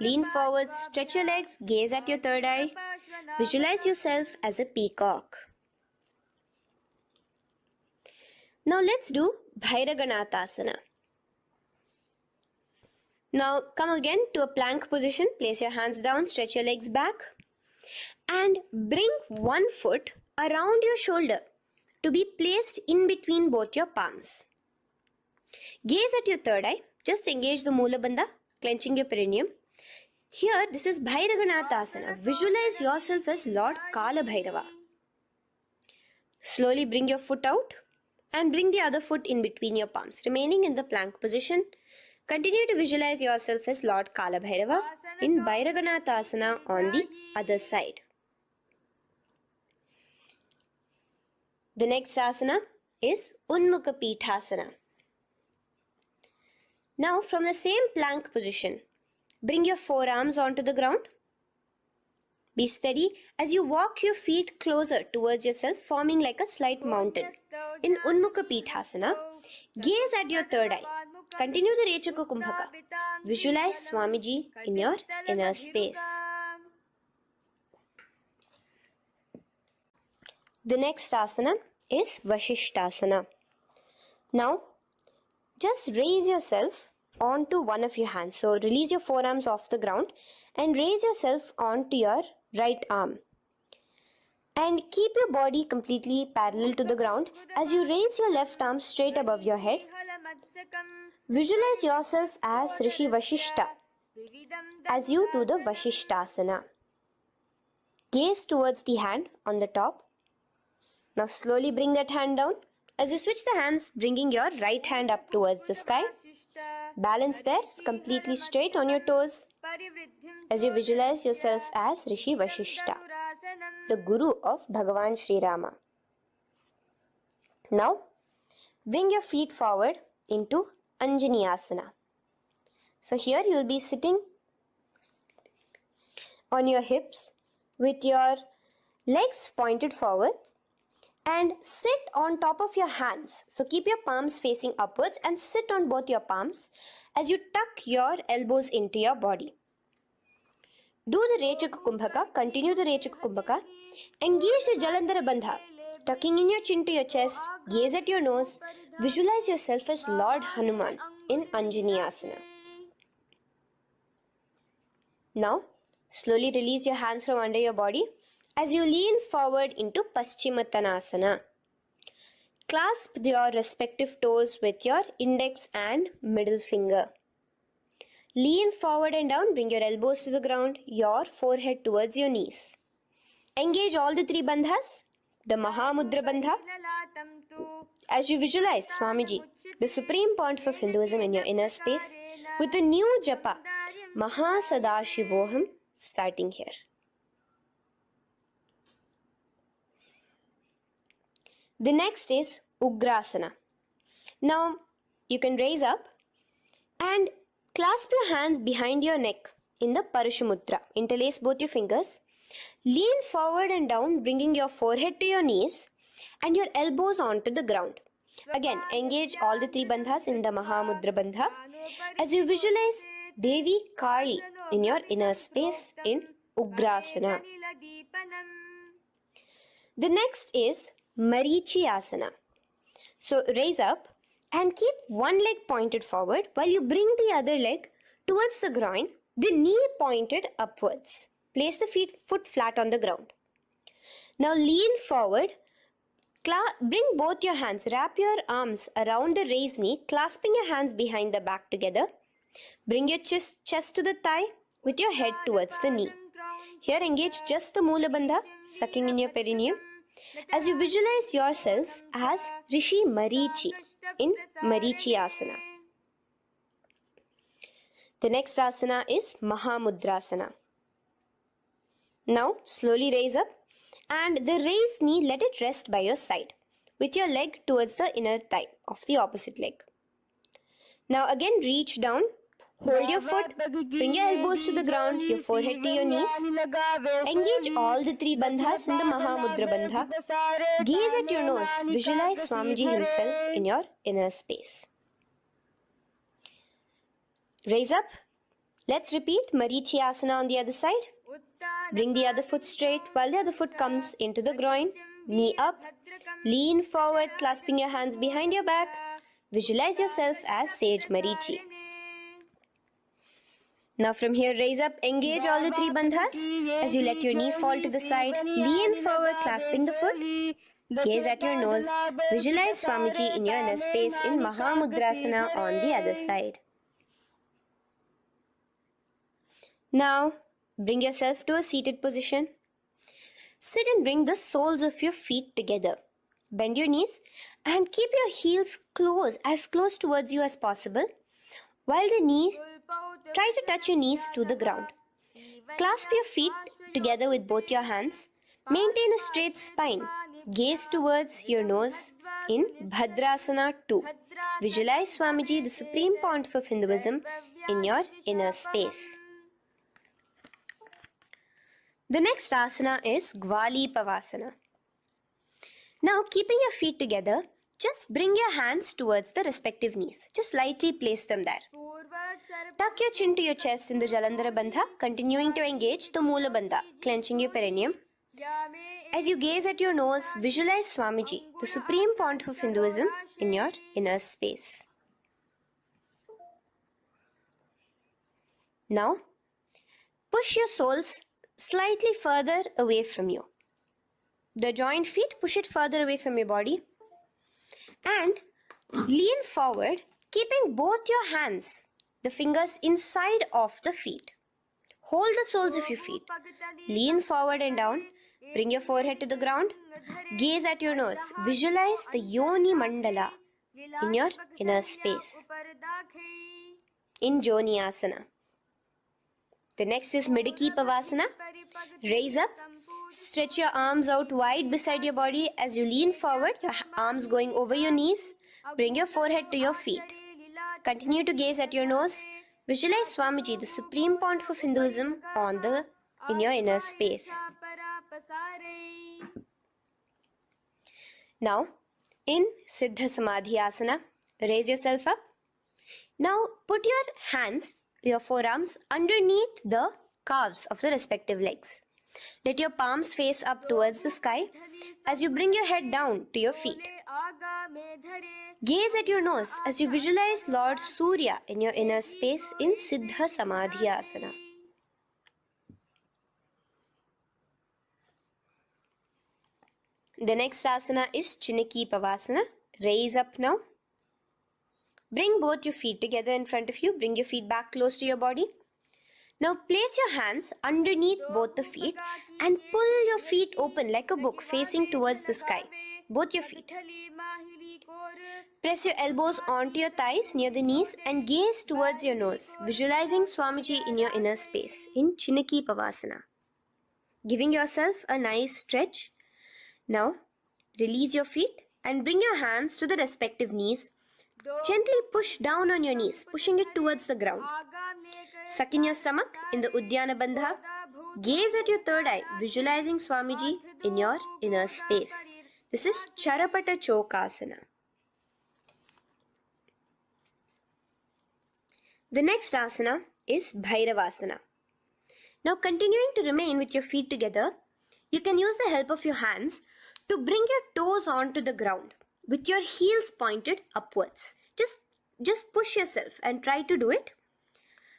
lean forward, stretch your legs, gaze at your third eye. Visualize yourself as a peacock. Now let's do Bhairaganathasana. Now come again to a plank position. Place your hands down, stretch your legs back and bring one foot around your shoulder to be placed in between both your palms. Gaze at your third eye Just engage the Mula Bandha, clenching your perineum. Here, this is Bhairaganathasana. Visualize yourself as Lord Kala Bhairava. Slowly bring your foot out and bring the other foot in between your palms, remaining in the plank position. Continue to visualize yourself as Lord Kala Bhairava in Bhairaganathasana on the other side. The next asana is Unmukha Pithasana. Now, from the same plank position, bring your forearms onto the ground. Be steady as you walk your feet closer towards yourself, forming like a slight mountain. In Unmukha Pithasana, gaze at your third eye. Continue the Rechaka Kumbhaka. Visualize Swamiji in your inner space. The next asana is Vashishthasana. Now, just raise yourself onto one of your hands. So, release your forearms off the ground and raise yourself onto your right arm. And keep your body completely parallel to the ground as you raise your left arm straight above your head. Visualize yourself as Rishi Vashishta as you do the Vashishthasana. Gaze towards the hand on the top. Now slowly bring that hand down. As you switch the hands, bringing your right hand up towards the sky. Balance there, completely straight on your toes. As you visualize yourself as Rishi Vashishta, the Guru of Bhagavan Sri Rama. Now, bring your feet forward into Anjani Asana. So here you will be sitting on your hips with your legs pointed forwards and sit on top of your hands. So keep your palms facing upwards and sit on both your palms as you tuck your elbows into your body. Do the Rechaka Kumbhaka, continue the Rechaka Kumbhaka. Engage the Jalandhara Bandha, tucking in your chin to your chest, gaze at your nose, visualize yourself as Lord Hanuman in Anjani Asana. Now, slowly release your hands from under your body as you lean forward into Paschimottanasana. Clasp your respective toes with your index and middle finger. Lean forward and down, bring your elbows to the ground, your forehead towards your knees. Engage all the three bandhas, the Mahamudra Bandha. As you visualize Swamiji, the supreme point of Hinduism in your inner space, with a new japa, Mahasadashivoham, starting here. The next is Ugrasana. Now, you can raise up and clasp your hands behind your neck in the Parashumudra. Interlace both your fingers. Lean forward and down, bringing your forehead to your knees and your elbows onto the ground. Again, engage all the three bandhas in the Mahamudra Bandha as you visualize Devi Kali in your inner space in Ugrasana. The next is Marichi Asana. So raise up and keep one leg pointed forward while you bring the other leg towards the groin, the knee pointed upwards. Place the foot flat on the ground. Now lean forward, bring both your hands, wrap your arms around the raised knee, clasping your hands behind the back together. Bring your chest to the thigh with your head towards the knee. Here engage just the Mula Bandha, sucking in your perineum, as you visualize yourself as Rishi Marichi in Marichi Asana. The next asana is Mahamudrasana. Now slowly raise up and the raised knee, let it rest by your side with your leg towards the inner thigh of the opposite leg. Now again reach down, hold your foot, bring your elbows to the ground, your forehead to your knees. Engage all the three bandhas in the Mahamudra Bandha. Gaze at your nose, visualize Swamiji himself in your inner space. Raise up. Let's repeat Marichi Asana on the other side. Bring the other foot straight while the other foot comes into the groin. Knee up. Lean forward, clasping your hands behind your back. Visualize yourself as Sage Marichi. Now from here, raise up, engage all the three bandhas as you let your knee fall to the side. Lean forward, clasping the foot. Gaze at your nose. Visualize Swamiji in your inner space in Mahamudrasana on the other side. Now, bring yourself to a seated position. Sit and bring the soles of your feet together. Bend your knees and keep your heels as close towards you as possible. While the knee, try to touch your knees to the ground. Clasp your feet together with both your hands. Maintain a straight spine. Gaze towards your nose in Bhadrasana 2. Visualize Swamiji, the supreme pontiff of Hinduism, in your inner space. The next asana is Gwali Pavasana. Now, keeping your feet together, just bring your hands towards the respective knees. Just lightly place them there. Tuck your chin to your chest in the Jalandhara Bandha, continuing to engage the Moola Bandha, clenching your perineum. As you gaze at your nose, visualize Swamiji, the supreme pontiff of Hinduism, in your inner space. Now, push your soles slightly further away from you. The joined feet, push it further away from your body. And lean forward, keeping both your hands, the fingers inside of the feet. Hold the soles of your feet. Lean forward and down. Bring your forehead to the ground. Gaze at your nose. Visualize the Yoni Mandala in your inner space. In Joni Asana. The next is Midiki Pavasana. Raise up. Stretch your arms out wide beside your body as you lean forward, your arms going over your knees. Bring your forehead to your feet. Continue to gaze at your nose. Visualize Swamiji, the supreme pontiff of Hinduism, in your inner space. Now, in Siddha Samadhi Asana, raise yourself up. Now, put your forearms underneath the calves of the respective legs. Let your palms face up towards the sky as you bring your head down to your feet. Gaze at your nose as you visualize Lord Surya in your inner space in Siddha Samadhi Asana. The next asana is Chiniki Pavasana. Raise up now. Bring both your feet together in front of you. Bring your feet back close to your body. Now place your hands underneath both the feet and pull your feet open like a book facing towards the sky. Both your feet. Press your elbows onto your thighs near the knees and gaze towards your nose, visualizing Swamiji in your inner space in Chiniki Pavasana. Giving yourself a nice stretch. Now release your feet and bring your hands to the respective knees. Gently push down on your knees, pushing it towards the ground. Suck in your stomach in the Udyana Bandha. Gaze at your third eye, visualizing Swamiji in your inner space. This is Charapata Chokasana. The next asana is Bhairavasana. Now continuing to remain with your feet together, you can use the help of your hands to bring your toes onto the ground with your heels pointed upwards. Just push yourself and try to do it.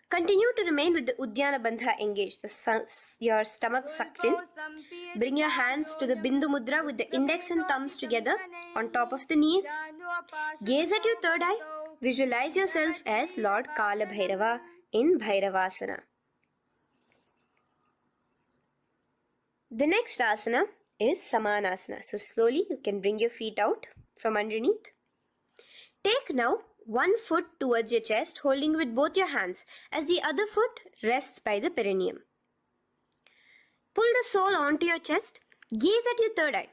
Continue to remain with the Udyana Bandha engaged, your stomach sucked in. Bring your hands to the Bindu Mudra with the index and thumbs together on top of the knees. Gaze at your third eye. Visualize yourself as Lord Kala Bhairava in Bhairavasana. The next asana is Samanasana. So slowly you can bring your feet out from underneath. Take now one foot towards your chest, holding with both your hands as the other foot rests by the perineum. Pull the sole onto your chest. Gaze at your third eye.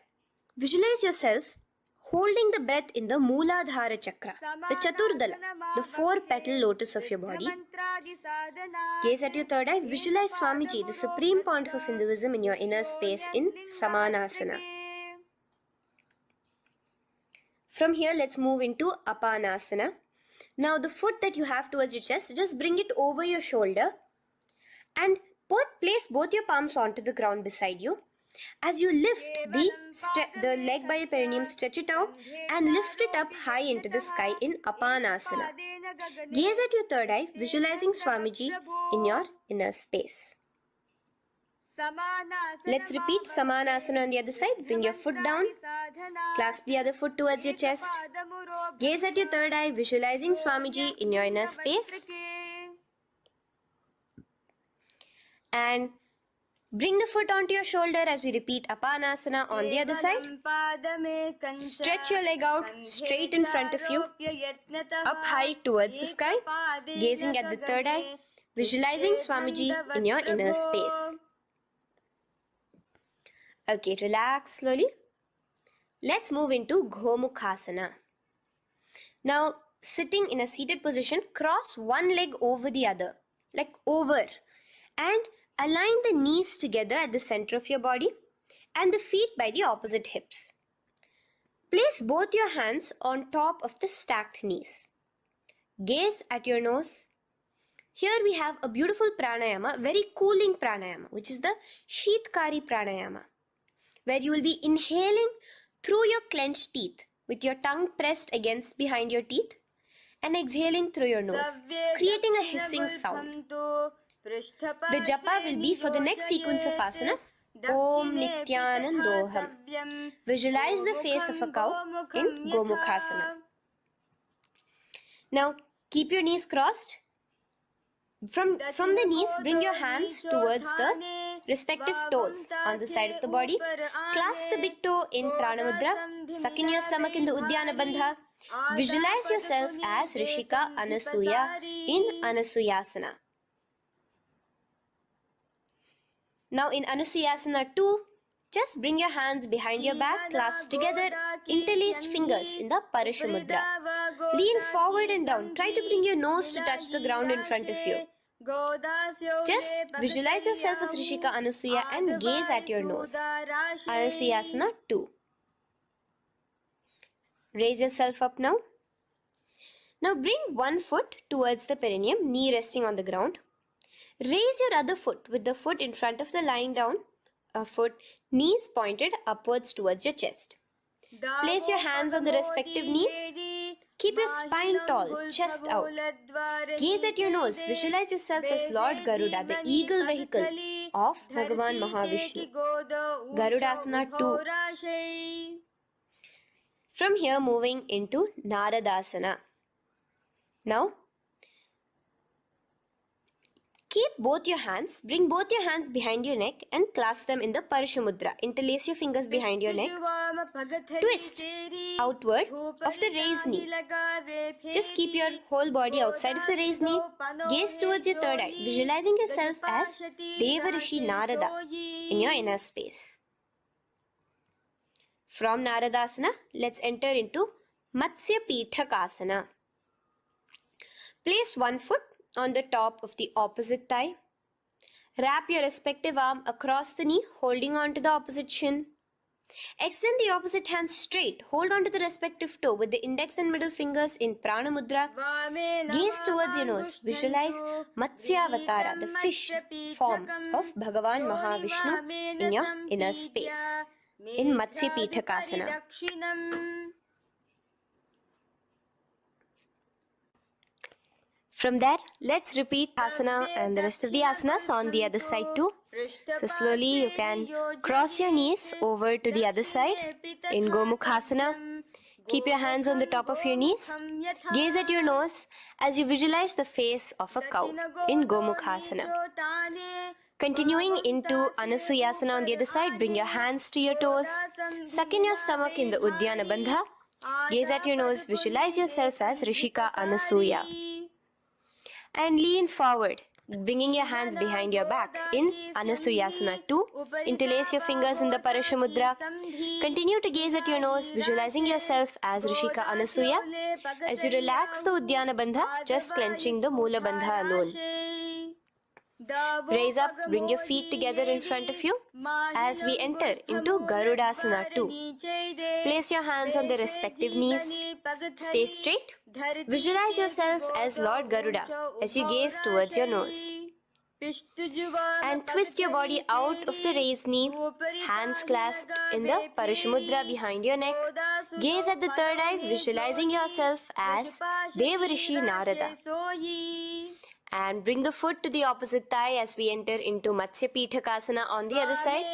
Visualize yourself holding the breath in the Mooladhara Chakra, the Chaturdala, the 4-petal lotus of your body. Gaze at your third eye. Visualize Swamiji, the supreme pontiff of Hinduism, in your inner space in Samanasana. From here, let's move into Apanasana. Now, the foot that you have towards your chest, just bring it over your shoulder and place both your palms onto the ground beside you. As you lift the leg by your perineum, stretch it out and lift it up high into the sky in Apanasana. Gaze at your third eye, visualizing Swamiji in your inner space. Let's repeat Samanasana on the other side. Bring your foot down. Clasp the other foot towards your chest. Gaze at your third eye, visualizing Swamiji in your inner space. And bring the foot onto your shoulder as we repeat Apanasana on the other side. Stretch your leg out straight in front of you, up high towards the sky, gazing at the third eye, visualizing Swamiji in your inner space. Okay, relax slowly. Let's move into Gomukhasana. Now, sitting in a seated position, cross one leg over the other, like over, and align the knees together at the center of your body and the feet by the opposite hips. Place both your hands on top of the stacked knees. Gaze at your nose. Here we have a beautiful pranayama, very cooling pranayama, which is the Sheetkari pranayama, where you will be inhaling through your clenched teeth with your tongue pressed against behind your teeth and exhaling through your nose, creating a hissing sound. The japa will be for the next sequence of asanas. Om Nityanandoham. Visualize the face of a cow in Gomukhasana. Now, keep your knees crossed. From the knees, bring your hands towards the respective toes on the side of the body. Clasp the big toe in Pranamudra. Suck in your stomach in the Udyana Bandha. Visualize yourself as Rishika Anasuya in Anasuyasana. Now in Anusuyasana 2, just bring your hands behind your back, clasped together, interlaced fingers in the Parashumudra. Lean forward and down. Try to bring your nose to touch the ground in front of you. Just visualize yourself as Rishika Anasuya and gaze at your nose. Anusuyasana 2. Raise yourself up now. Now bring one foot towards the perineum, knee resting on the ground. Raise your other foot with the foot in front of the lying down, a foot, knees pointed upwards towards your chest. Place your hands on the respective knees. Keep your spine tall, chest out. Gaze at your nose. Visualize yourself as Lord Garuda, the eagle vehicle of Bhagavan Mahavishnu. Garudasana 2. From here, moving into Naradasana. Now, keep both your hands, bring both your hands behind your neck and clasp them in the Parashumudra. Interlace your fingers behind your neck. Twist outward of the raised knee. Just keep your whole body outside of the raised knee. Gaze towards your third eye, visualizing yourself as Devarishi Narada in your inner space. From Naradasana, let's enter into Matsya Pithakasana. Place one foot on the top of the opposite thigh. Wrap your respective arm across the knee, holding on to the opposite shin. Extend the opposite hand straight. Hold on to the respective toe with the index and middle fingers in Prana Mudra. Gaze towards your nose. Visualize Matsyavatara, the fish form of Bhagavan Mahavishnu in your inner space in Matsya Pithakasana. From that, let's repeat asana and the rest of the asanas on the other side too. So slowly you can cross your knees over to the other side in Gomukhasana. Keep your hands on the top of your knees. Gaze at your nose as you visualize the face of a cow in Gomukhasana. Continuing into Anusuyasana on the other side, bring your hands to your toes. Suck in your stomach in the Udyana Bandha. Gaze at your nose, visualize yourself as Rishika Anasuya. And lean forward, bringing your hands behind your back in Anusuyasana 2. Interlace your fingers in the Parashumudra. Continue to gaze at your nose, visualizing yourself as Rishika Anasuya. As you relax the Udyana Bandha, just clenching the Moola Bandha alone. Raise up, bring your feet together in front of you as we enter into Garudasana 2. Place your hands on the respective knees. Stay straight. Visualize yourself as Lord Garuda as you gaze towards your nose. And twist your body out of the raised knee, hands clasped in the Parashumudra behind your neck. Gaze at the third eye, visualizing yourself as Devarishi Narada. And bring the foot to the opposite thigh as we enter into Matsya Pithakasana on the other side.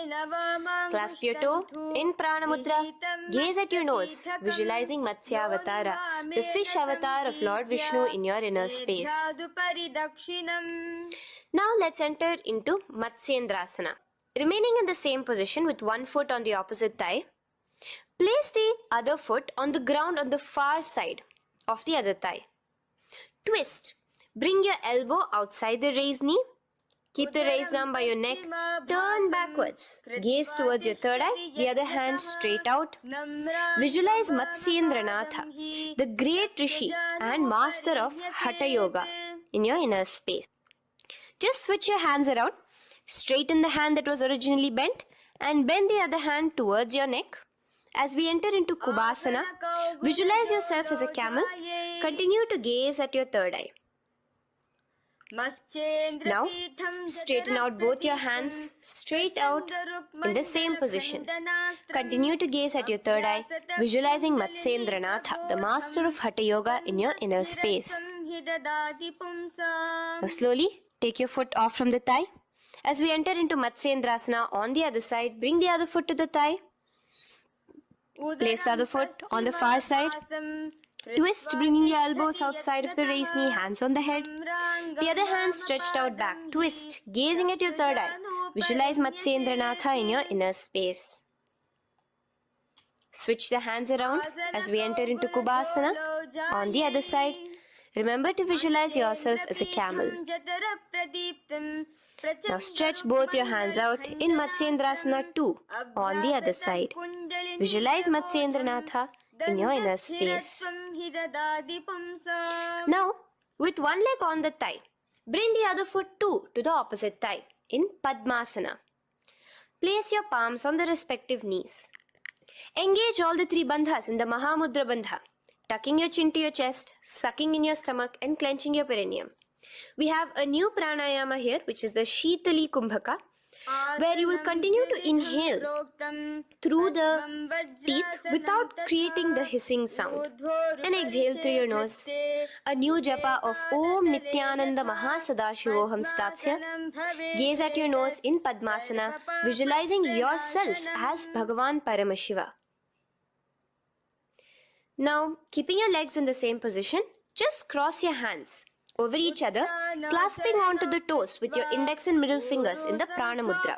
Clasp your toe in Prana Mudra. Gaze at your nose, visualizing Matsya Avatara, the fish avatar of Lord Vishnu in your inner space. Now let's enter into Matsyendrasana. Remaining in the same position with one foot on the opposite thigh, place the other foot on the ground on the far side of the other thigh. Twist. Bring your elbow outside the raised knee. Keep the raised arm by your neck. Turn backwards. Gaze towards your third eye, the other hand straight out. Visualize Matsyendranath, the great Rishi and master of Hatha Yoga in your inner space. Just switch your hands around. Straighten the hand that was originally bent and bend the other hand towards your neck. As we enter into Kubhasana, visualize yourself as a camel. Continue to gaze at your third eye. Now, straighten out both your hands straight out in the same position. Continue to gaze at your third eye, visualizing Matsyendranath, the master of Hatha Yoga in your inner space. Now slowly take your foot off from the thigh. As we enter into Matsyendrasana on the other side, bring the other foot to the thigh. Place the other foot on the far side. Twist, bringing your elbows outside of the raised knee, hands on the head. The other hand stretched out back. Twist, gazing at your third eye. Visualize Matsyendranath in your inner space. Switch the hands around as we enter into Kubhasana on the other side. Remember to visualize yourself as a camel. Now stretch both your hands out in Matsyendrasana 2 on the other side. Visualize Matsyendranath in your inner space. Now, with one leg on the thigh, bring the other foot too to the opposite thigh in Padmasana. Place your palms on the respective knees. Engage all the three bandhas in the Mahamudra Bandha, tucking your chin to your chest, sucking in your stomach and clenching your perineum. We have a new pranayama here, which is the Shitali Kumbhaka, where you will continue to inhale through the teeth without creating the hissing sound, and exhale through your nose. A new japa of Om Nityananda Mahasadashivoham starts here. Gaze at your nose in Padmasana, visualizing yourself as Bhagavan Paramashiva. Now, keeping your legs in the same position, just cross your hands over each other, clasping onto the toes with your index and middle fingers in the Prana Mudra.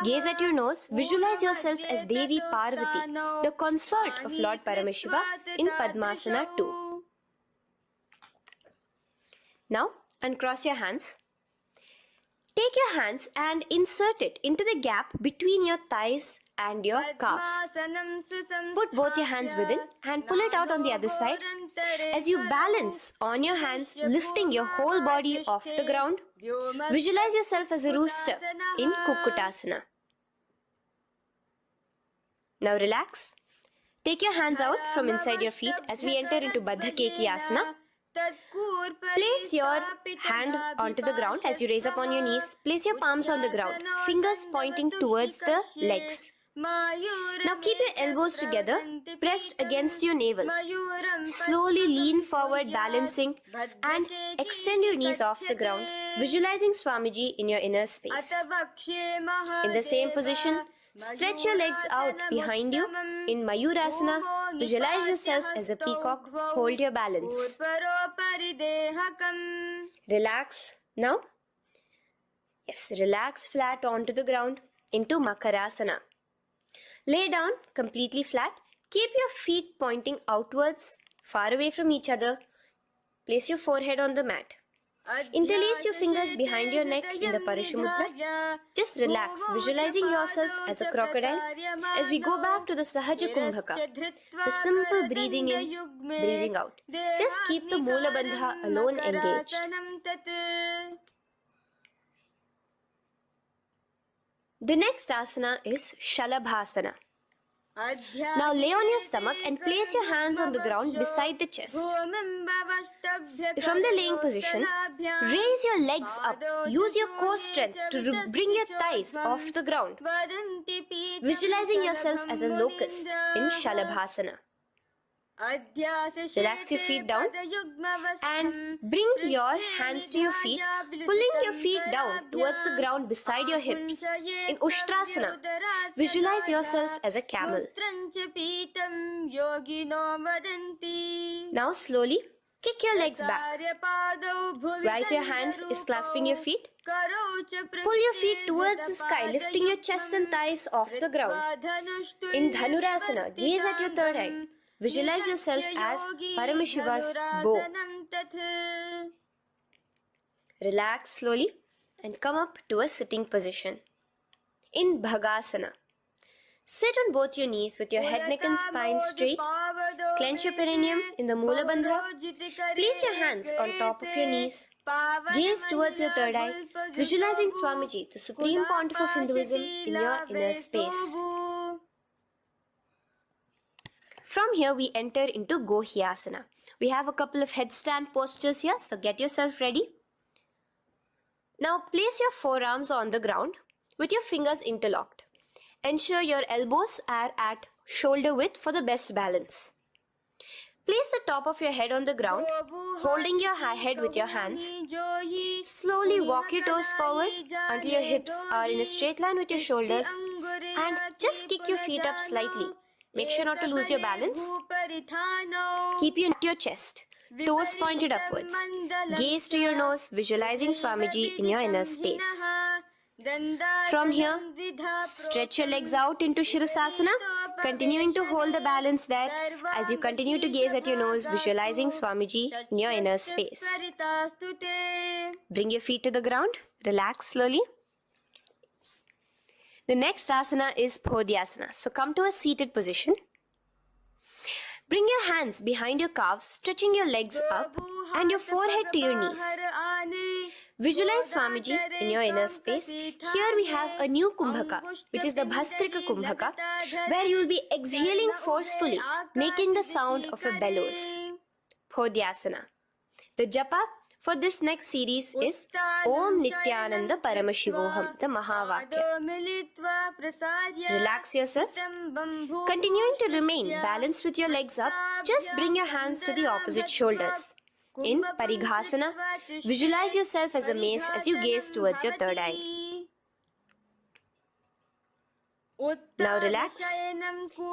Gaze at your nose, visualize yourself as Devi Parvati, the consort of Lord Paramashiva in Padmasana 2. Now, uncross your hands. Take your hands and insert it into the gap between your thighs and your calves. Put both your hands within and pull it out on the other side. As you balance on your hands, lifting your whole body off the ground, visualize yourself as a rooster in Kukkutasana. Now relax. Take your hands out from inside your feet as we enter into Baddha Kekiyasana. Place your hand onto the ground as you raise up on your knees. Place your palms on the ground, fingers pointing towards the legs. Now keep your elbows together, pressed against your navel. Slowly lean forward, balancing, and extend your knees off the ground, visualizing Swamiji in your inner space. In the same position, stretch your legs out behind you in Mayurasana. Visualize yourself as a peacock. Hold your balance. Relax. Now, yes, relax flat onto the ground into Makarasana. Lay down completely flat. Keep your feet pointing outwards, far away from each other. Place your forehead on the mat. Interlace your fingers behind your neck in the Parishamudra. Just relax, visualizing yourself as a crocodile as we go back to the Sahaja Kumbhaka, the simple breathing in, breathing out. Just keep the Moola Bandha alone engaged. The next asana is Shalabhasana. Now lay on your stomach and place your hands on the ground beside the chest. From the laying position, raise your legs up. Use your core strength to bring your thighs off the ground, visualizing yourself as a locust in Shalabhasana. Relax your feet down and bring your hands to your feet, pulling your feet down towards the ground beside your hips. In Ushtrasana, visualize yourself as a camel. Now slowly kick your legs back. Raise your hand is clasping your feet. Pull your feet towards the sky, lifting your chest and thighs off the ground. In Dhanurasana, gaze at your third eye. Visualize yourself as Paramashiva's bow. Relax slowly and come up to a sitting position. In Bhagasana, sit on both your knees with your head, neck and spine straight. Clench your perineum in the Mula Bandha. Place your hands on top of your knees. Gaze towards your third eye, visualizing Swamiji, the Supreme Pontiff of Hinduism, in your inner space. From here, we enter into Gohyasana. We have a couple of headstand postures here, so get yourself ready. Now, place your forearms on the ground with your fingers interlocked. Ensure your elbows are at shoulder width for the best balance. Place the top of your head on the ground, holding your head with your hands. Slowly walk your toes forward until your hips are in a straight line with your shoulders, and just kick your feet up slightly. Make sure not to lose your balance. Keep your chest, toes pointed upwards. Gaze to your nose, visualizing Swamiji in your inner space. From here, stretch your legs out into Shirasasana, continuing to hold the balance there as you continue to gaze at your nose, visualizing Swamiji in your inner space. Bring your feet to the ground, relax slowly. The next asana is Phodhyasana. So come to a seated position. Bring your hands behind your calves, stretching your legs up and your forehead to your knees. Visualize Swamiji in your inner space. Here we have a new Kumbhaka, which is the Bhastrika Kumbhaka, where you will be exhaling forcefully, making the sound of a bellows. Phodhyasana. The japa for this next series is Om Nityananda Paramashivoham, the Mahavakya. Relax yourself. Continuing to remain balanced with your legs up, just bring your hands to the opposite shoulders. In Parighasana, visualize yourself as a mace as you gaze towards your third eye. Now relax.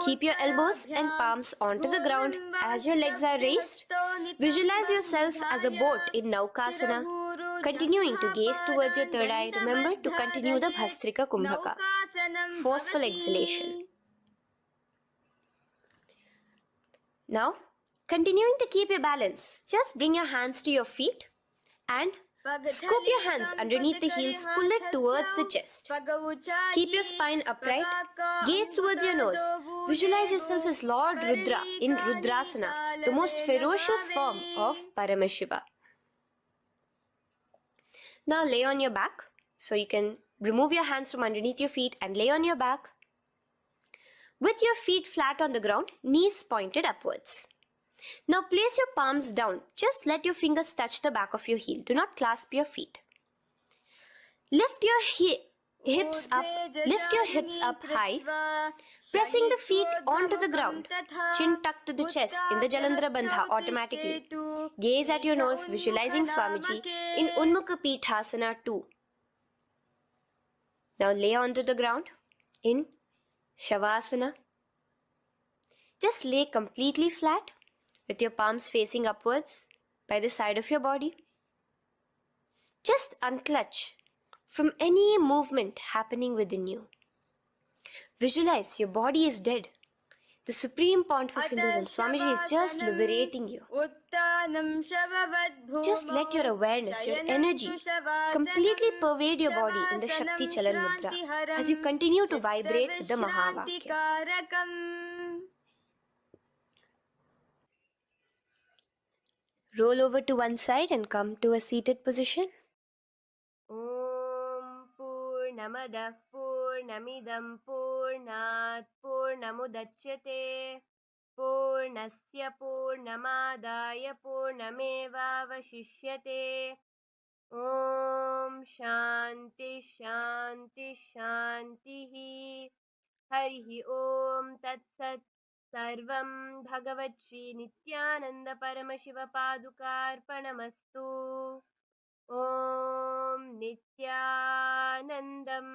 Keep your elbows and palms onto the ground as your legs are raised. Visualize yourself as a boat in Naukasana. Continuing to gaze towards your third eye, remember to continue the Bhastrika Kumbhaka. Forceful exhalation. Now, continuing to keep your balance, just bring your hands to your feet and scoop your hands underneath the heels, pull it towards the chest. Keep your spine upright, gaze towards your nose. Visualize yourself as Lord Rudra in Rudrasana, the most ferocious form of Paramashiva. Now lay on your back, so you can remove your hands from underneath your feet and lay on your back. With your feet flat on the ground, knees pointed upwards. Now place your palms down. Just let your fingers touch the back of your heel. Do not clasp your feet. Lift your hips up. Lift your hips up high, pressing the feet onto the ground. Chin tucked to the chest in the Jalandhara Bandha automatically. Gaze at your nose, visualizing Swamiji in Unmukha Pithasana 2. Now lay onto the ground in Shavasana. Just lay completely flat with your palms facing upwards by the side of your body. Just unclutch from any movement happening within you. Visualize your body is dead. The Supreme Pontiff of Hinduism, Swamiji, is just liberating you. Just let your awareness, your energy completely pervade your body in the Shakti Chalan Mudra as you continue to vibrate with the Mahavakya. Roll over to one side and come to a seated position. Om Purnamadah Purnamidam Purnat Purnamudachyate Purnasya Purnamadaya Purnamevavashishyate. Om Shanti Shanti Shanti. Harihi Om Tat Sat. सर्वं भगवच्छ्री नित्यानन्द परमशिवपादुकार्पणमस्तु। ॐ नित्यानन्दम्